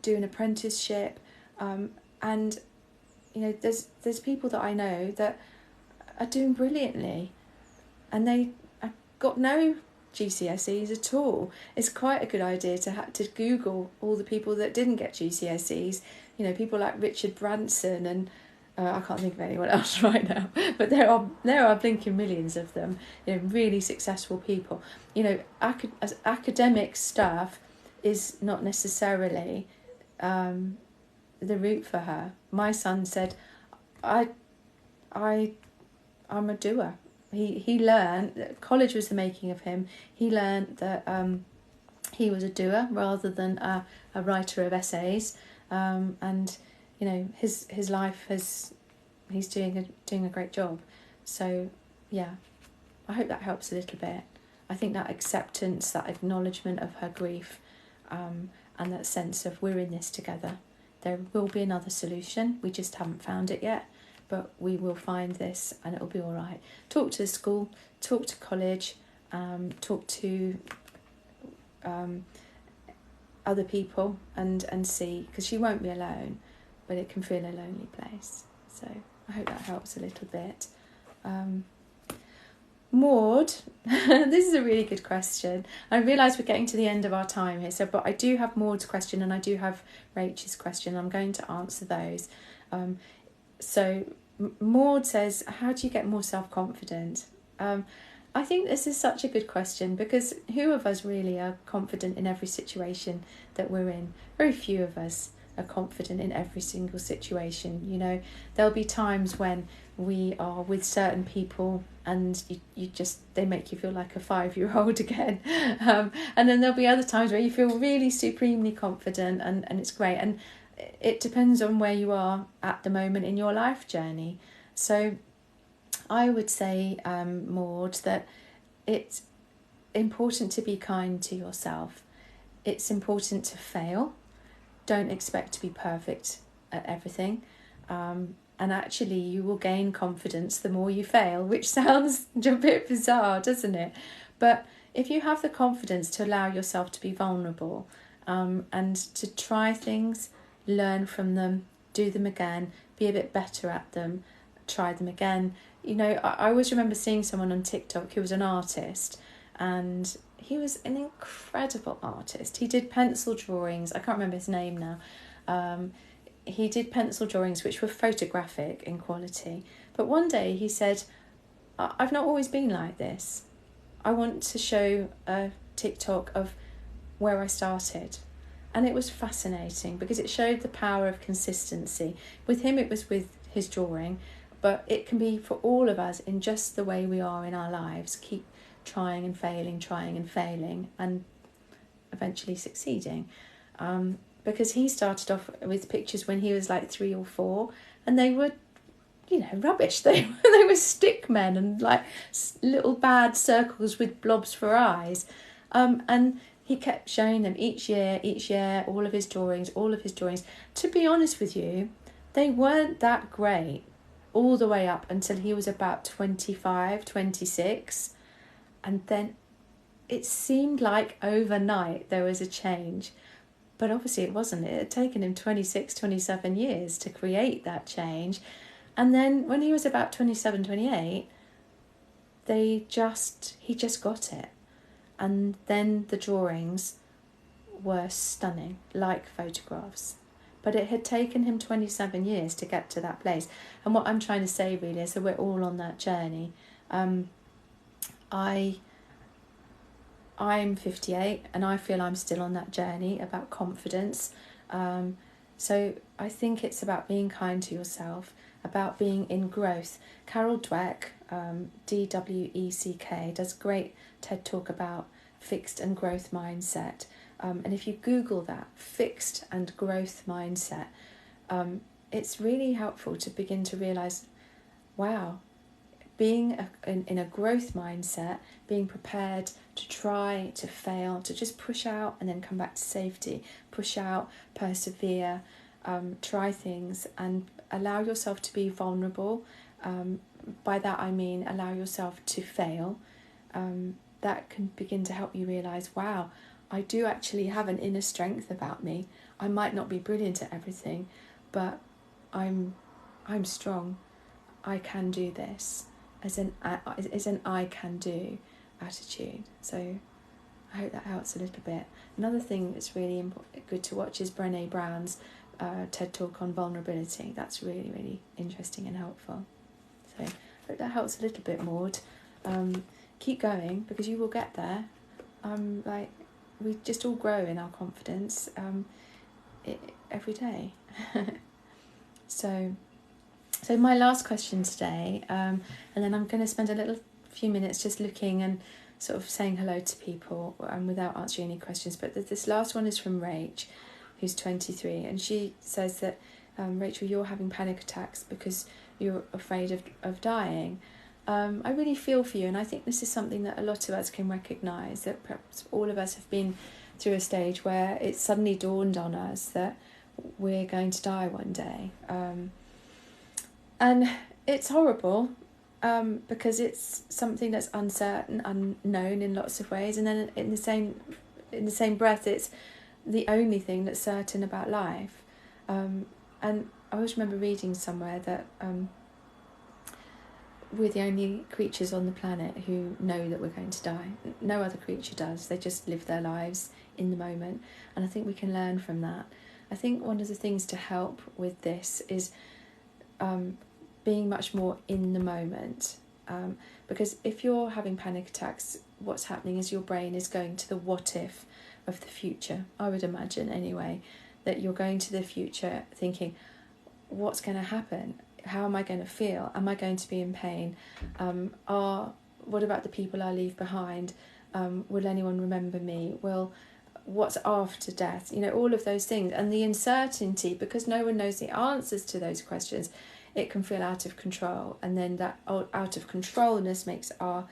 do an apprenticeship, and there's people that I know that are doing brilliantly, and they have got no GCSEs at all. It's quite a good idea to Google all the people that didn't get GCSEs. People like Richard Branson and I can't think of anyone else right now, but there are blinking millions of them. Really successful people. Academic stuff is not necessarily the route for her. My son said, I'm a doer. He learned, college was the making of him. He learned that he was a doer rather than a writer of essays, and his life he's doing a great job. So yeah, I hope that helps a little bit. I think that acceptance, that acknowledgement of her grief, and that sense of we're in this together. There will be another solution. We just haven't found it yet, but we will find this and it'll be all right. Talk to the school, talk to college, talk to other people and see, because she won't be alone, but it can feel a lonely place. So I hope that helps a little bit. Maud, this is a really good question. I realise we're getting to the end of our time here, but I do have Maud's question and I do have Rachel's question. I'm going to answer those. So Maud says, how do you get more self-confident? I think this is such a good question, because who of us really are confident in every situation that we're in? Very few of us are confident in every single situation. You know, there'll be times when we are with certain people and you just, they make you feel like a 5-year-old again. And then there'll be other times where you feel really supremely confident and it's great. And it depends on where you are at the moment in your life journey. So I would say, Maud, that it's important to be kind to yourself. It's important to fail. Don't expect to be perfect at everything. And actually you will gain confidence the more you fail, which sounds a bit bizarre, doesn't it? But if you have the confidence to allow yourself to be vulnerable, and to try things, learn from them, do them again, be a bit better at them, try them again. You know, I always remember seeing someone on TikTok who was an artist, and he was an incredible artist. He did pencil drawings. I can't remember his name now. He did pencil drawings which were photographic in quality. But one day he said, I've not always been like this. I want to show a TikTok of where I started. And it was fascinating because it showed the power of consistency. With him, it was with his drawing, but it can be for all of us in just the way we are in our lives. Keep trying and failing, and eventually succeeding. Because he started off with pictures when he was like 3 or 4, and they were, you know, rubbish. They were stick men and like little bad circles with blobs for eyes. And he kept showing them each year, all of his drawings. To be honest with you, they weren't that great all the way up until he was about 25, 26. And then it seemed like overnight there was a change. But obviously it wasn't. It had taken him 26, 27 years to create that change. And then when he was about 27, 28, he just got it. And then the drawings were stunning, like photographs. But it had taken him 27 years to get to that place. And what I'm trying to say really is that we're all on that journey. I'm 58 and I feel I'm still on that journey about confidence. So I think it's about being kind to yourself, about being in growth. Carol Dweck, Dweck, does great TED talk about fixed and growth mindset. And if you Google that, fixed and growth mindset, it's really helpful to begin to realise, wow, being in a growth mindset, being prepared to try, to fail, to just push out and then come back to safety, push out, persevere, try things and allow yourself to be vulnerable. By that I mean allow yourself to fail. That can begin to help you realise, wow, I do actually have an inner strength about me. I might not be brilliant at everything, but I'm strong. I can do this. As an I can do attitude. So I hope that helps a little bit. Another thing that's really good to watch is Brené Brown's TED talk on vulnerability. That's really, really interesting and helpful. So I hope that helps a little bit, Maud. Keep going because you will get there. We just all grow in our confidence every day. So my last question today, and then I'm going to spend a few minutes just looking and sort of saying hello to people without answering any questions. But this last one is from Rach, who's 23, and she says that, Rachel, you're having panic attacks because you're afraid of dying. I really feel for you, and I think this is something that a lot of us can recognise, that perhaps all of us have been through a stage where it suddenly dawned on us that we're going to die one day. And it's horrible because it's something that's uncertain, unknown in lots of ways, and then in the same breath, it's the only thing that's certain about life. And I always remember reading somewhere that we're the only creatures on the planet who know that we're going to die. No other creature does. They just live their lives in the moment. And I think we can learn from that. I think one of the things to help with this is being much more in the moment. Because if you're having panic attacks, what's happening is your brain is going to the what if of the future. I would imagine anyway, that you're going to the future thinking, what's going to happen? How am I going to feel? Am I going to be in pain? What about the people I leave behind? Will anyone remember me? What's after death? All of those things. And the uncertainty, because no one knows the answers to those questions, it can feel out of control. And then that out of controlness makes our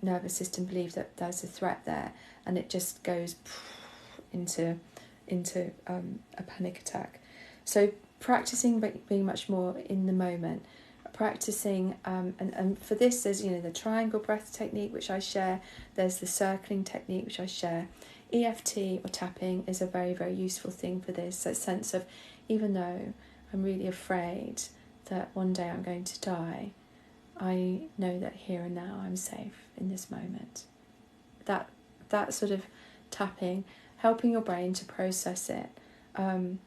nervous system believe that there's a threat there. And it just goes into a panic attack. So practicing being much more in the moment, practicing and for this there's the triangle breath technique, which I share. There's the circling technique, which I share. EFT or tapping is a very, very useful thing for this. So sense of, even though I'm really afraid that one day I'm going to die, I know that here and now I'm safe in this moment. That sort of tapping, helping your brain to process it, and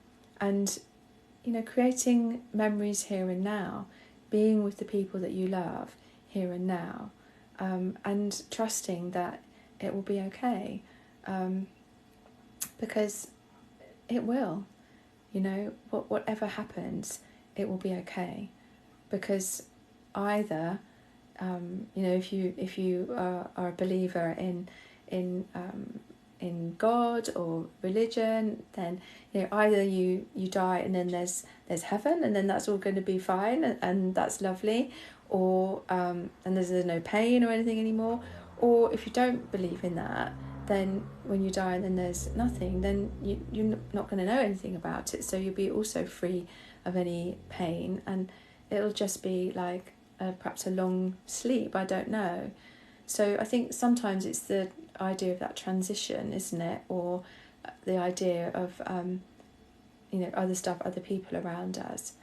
creating memories here and now, being with the people that you love here and now, and trusting that it will be okay, because it will. Whatever happens, it will be okay, because either if you are a believer in God or religion, then either you die and then there's heaven, and then that's all going to be fine, and that's lovely, or and there's no pain or anything anymore. Or if you don't believe in that, then when you die and then there's nothing, then you're not going to know anything about it, so you'll be also free of any pain, and it'll just be like perhaps a long sleep, I don't know. So I think sometimes it's the idea of that transition, isn't it? Or the idea of other stuff, other people around us.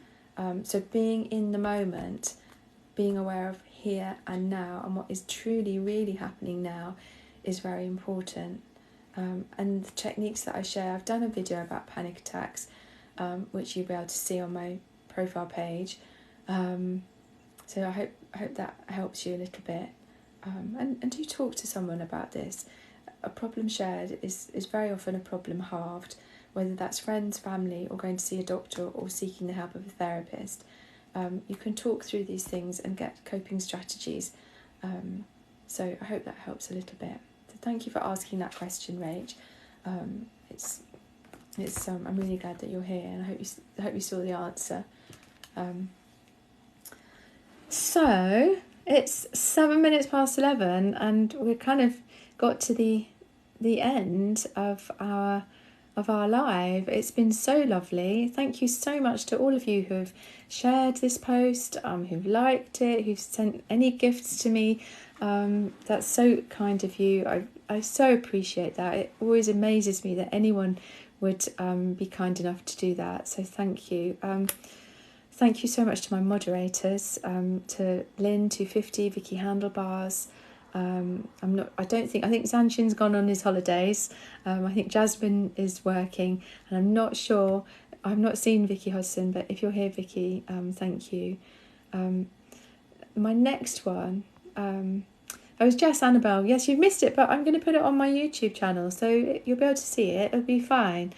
So being in the moment, being aware of here and now and what is truly really happening now is very important. And the techniques that I share, I've done a video about panic attacks, which you'll be able to see on my profile page. So I hope that helps you a little bit. And do talk to someone about this. A problem shared is very often a problem halved, whether that's friends, family, or going to see a doctor, or seeking the help of a therapist. You can talk through these things and get coping strategies. So I hope that helps a little bit. So thank you for asking that question, Rach. It's I'm really glad that you're here, and I hope you saw the answer. So it's 7 minutes past 11, and we've kind of got to the end of our live. It's been so lovely. Thank you so much to all of you who have shared this post, who've liked it, who've sent any gifts to me. That's so kind of you. I so appreciate that. It always amazes me that anyone would be kind enough to do that. So thank you. Thank you so much to my moderators, to Lynn 250, Vicky Handlebars. I think Zanshin's gone on his holidays. I think Jasmine is working, and I'm not sure. I've not seen Vicky Hodgson, but if you're here, Vicky, thank you. My next one, I was Jess Annabelle. Yes, you've missed it, but I'm going to put it on my YouTube channel, so you'll be able to see it. It'll be fine.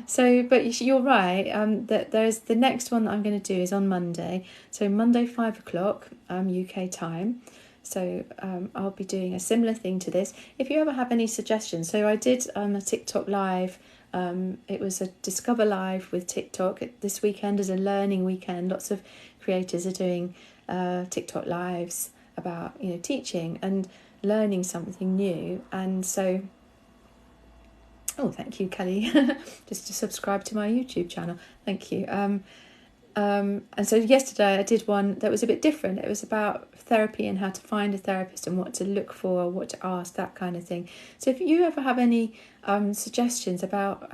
So, but you're right, that there's the next one that I'm going to do is on Monday. So Monday, 5 o'clock, UK time. So I'll be doing a similar thing to this. If you ever have any suggestions, so I did a TikTok live. It was a Discover Live with TikTok. This weekend is a learning weekend. Lots of creators are doing TikTok lives about teaching and learning something new. And so, oh, thank you, Kelly, just to subscribe to my YouTube channel. Thank you. And so yesterday I did one that was a bit different. It was about therapy and how to find a therapist and what to look for, what to ask, that kind of thing. So if you ever have any suggestions about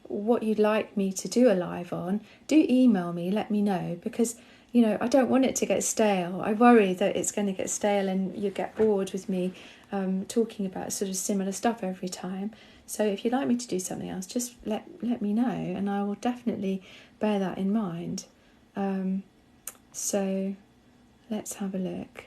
what you'd like me to do a live on, do email me, let me know, because I don't want it to get stale. I worry that it's going to get stale and you get bored with me talking about sort of similar stuff every time. So if you'd like me to do something else, just let me know, and I will definitely bear that in mind. So let's have a look.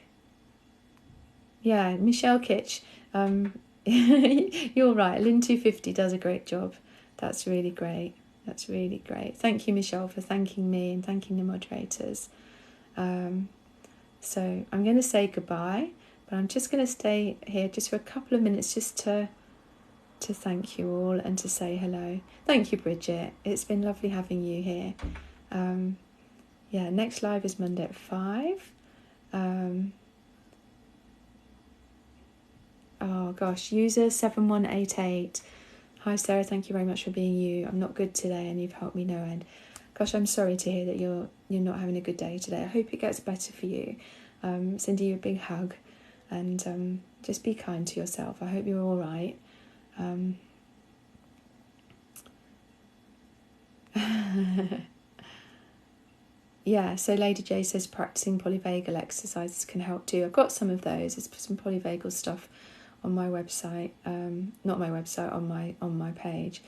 Yeah, Michelle Kitch, you're right. Lynn 250 does a great job. That's really great. That's really great. Thank you, Michelle, for thanking me and thanking the moderators. So I'm going to say goodbye, but I'm just going to stay here just for a couple of minutes just to thank you all and to say hello. Thank you, Bridget. It's been lovely having you here. Yeah, next live is Monday at 5. Oh gosh, user 7188. Hi Sarah, thank you very much for being you. I'm not good today and you've helped me no end. Gosh, I'm sorry to hear that you're not having a good day today. I hope it gets better for you. Sending you a big hug, and just be kind to yourself. I hope you're all right. Yeah, so Lady J says practicing polyvagal exercises can help too. I've got some of those. There's some polyvagal stuff on my website. Not my website, on my page.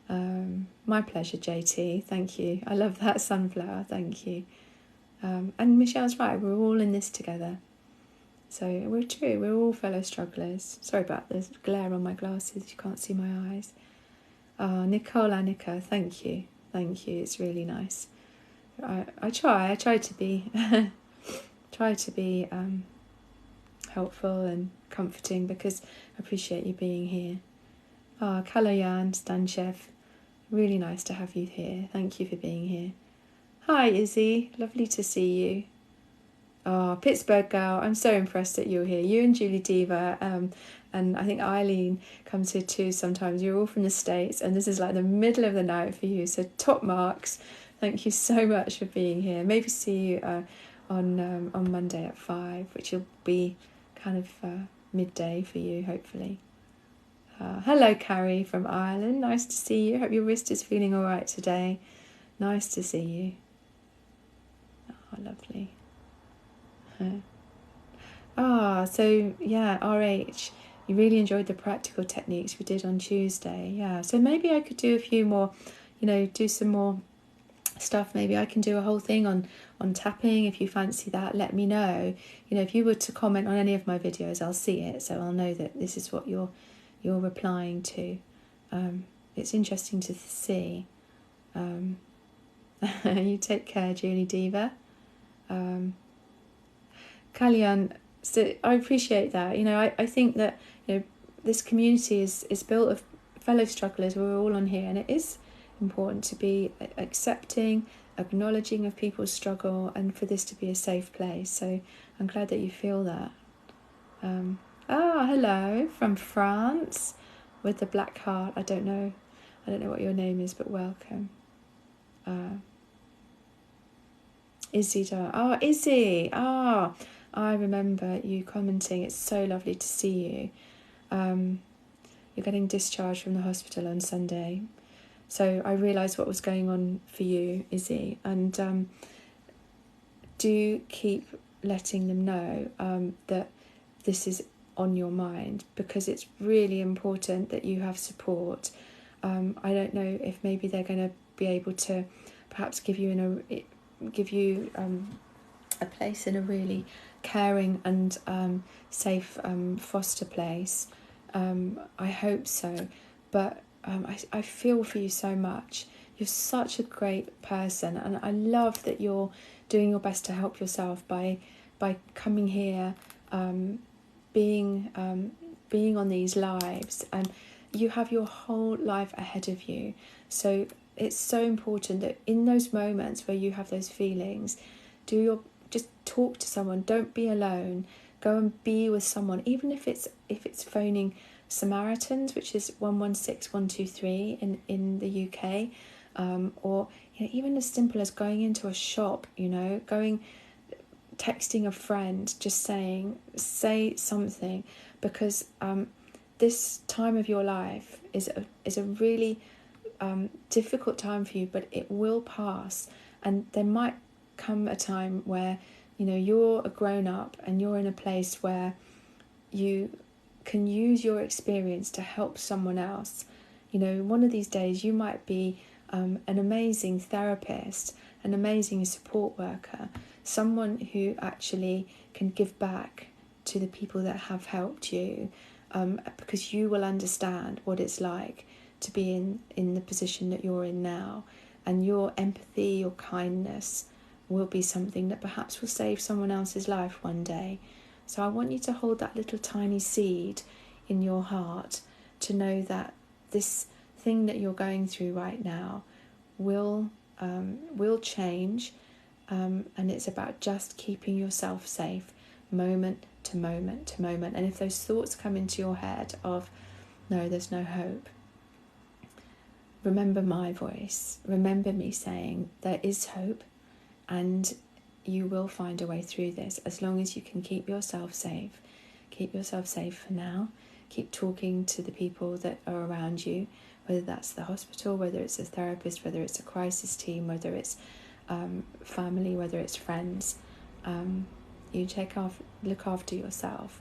My pleasure, JT. Thank you. I love that sunflower. Thank you. And Michelle's right. We're all in this together. So we're true. We're all fellow strugglers. Sorry about the glare on my glasses. You can't see my eyes. Nicole Annika, thank you. Thank you. It's really nice. I try to be helpful and comforting because I appreciate you being here. Kaloyan Stanchev, really nice to have you here. Thank you for being here. Hi Izzy, lovely to see you. Pittsburgh girl, I'm so impressed that you're here. You and Julie Diva, and I think Eileen comes here too sometimes. You're all from the States and this is like the middle of the night for you, so top marks. Thank you so much for being here. Maybe see you on Monday at 5, which will be kind of midday for you, hopefully. Hello, Carrie from Ireland. Nice to see you. Hope your wrist is feeling all right today. Nice to see you. Oh, lovely. So yeah, RH, you really enjoyed the practical techniques we did on Tuesday. Yeah, so maybe I could do a few more, do some more stuff. Maybe I can do a whole thing on tapping. If you fancy that, let me know. If you were to comment on any of my videos, I'll see it, so I'll know that this is what you're replying to. It's interesting to see. You take care, Julie Diva. Kalyan, so I appreciate that. I think that this community is built of fellow strugglers. We're all on here, and it is important to be accepting, acknowledging of people's struggle, and for this to be a safe place. So I'm glad that you feel that. Hello from France with the black heart. I don't know what your name is, but welcome. Izzy, Izzy. I remember you commenting. It's so lovely to see you. You're getting discharged from the hospital on Sunday. So I realised what was going on for you, Izzy, and do keep letting them know that this is on your mind, because it's really important that you have support. I don't know if maybe they're going to be able to perhaps give you a place in a really caring and safe foster place. I hope so, but I feel for you so much. You're such a great person, and I love that you're doing your best to help yourself by coming here, being on these lives, and you have your whole life ahead of you. So it's so important that in those moments where you have those feelings, just talk to someone. Don't be alone. Go and be with someone, even if it's phoning Samaritans, which is 116123 in the UK, or even as simple as going into a shop, texting a friend, just say something, because this time of your life is a really difficult time for you, but it will pass, and there might come a time where, you're a grown up and you're in a place where you can use your experience to help someone else. One of these days you might be an amazing therapist, an amazing support worker, someone who actually can give back to the people that have helped you, because you will understand what it's like to be in the position that you're in now, and your empathy, your kindness will be something that perhaps will save someone else's life one day. So I want you to hold that little tiny seed in your heart to know that this thing that you're going through right now will change, and it's about just keeping yourself safe moment to moment to moment. And if those thoughts come into your head of, no, there's no hope, remember my voice. Remember me saying there is hope, and you will find a way through this as long as you can keep yourself safe. Keep yourself safe for now. Keep talking to the people that are around you, whether that's the hospital, whether it's a therapist, whether it's a crisis team, whether it's family, whether it's friends. You look after yourself,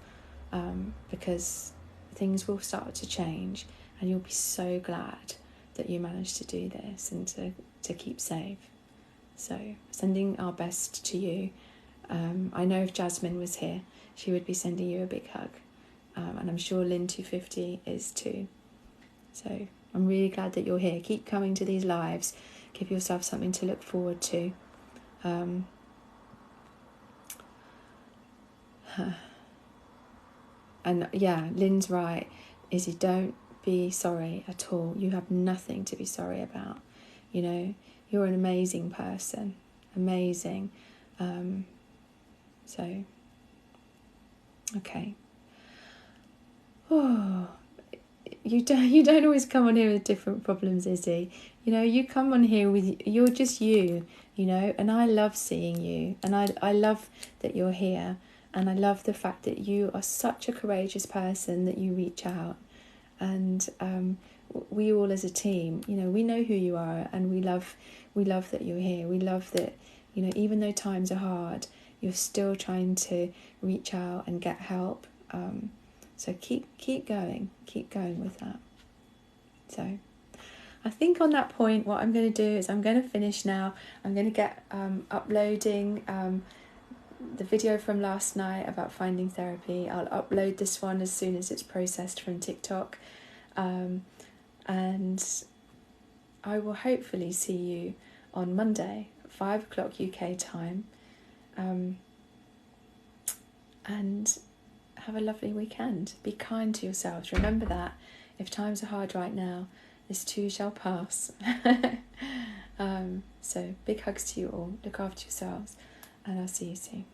because things will start to change, and you'll be so glad that you managed to do this and to keep safe. So, sending our best to you. I know if Jasmine was here, she would be sending you a big hug, and I'm sure Lynn 250 is too. So I'm really glad that you're here. Keep coming to these lives. Give yourself something to look forward to. And yeah, Lynn's right. Izzy, don't be sorry at all. You have nothing to be sorry about. You're an amazing person. Amazing. So, okay. Oh, you don't always come on here with different problems, Izzy. You come on here with, you're just you, and I love seeing you, and I love that you're here, and I love the fact that you are such a courageous person that you reach out, and we all as a team, we know who you are, and we love that you're here. We love that, even though times are hard, you're still trying to reach out and get help. So keep going with that. So I think on that point, what I'm going to do is I'm going to finish now. I'm going to get uploading the video from last night about finding therapy. I'll upload this one as soon as it's processed from TikTok, and I will hopefully see you on Monday at 5 o'clock UK time, and have a lovely weekend. Be kind to yourselves. Remember that if times are hard right now, this too shall pass. So big hugs to you all. Look after yourselves, and I'll see you soon.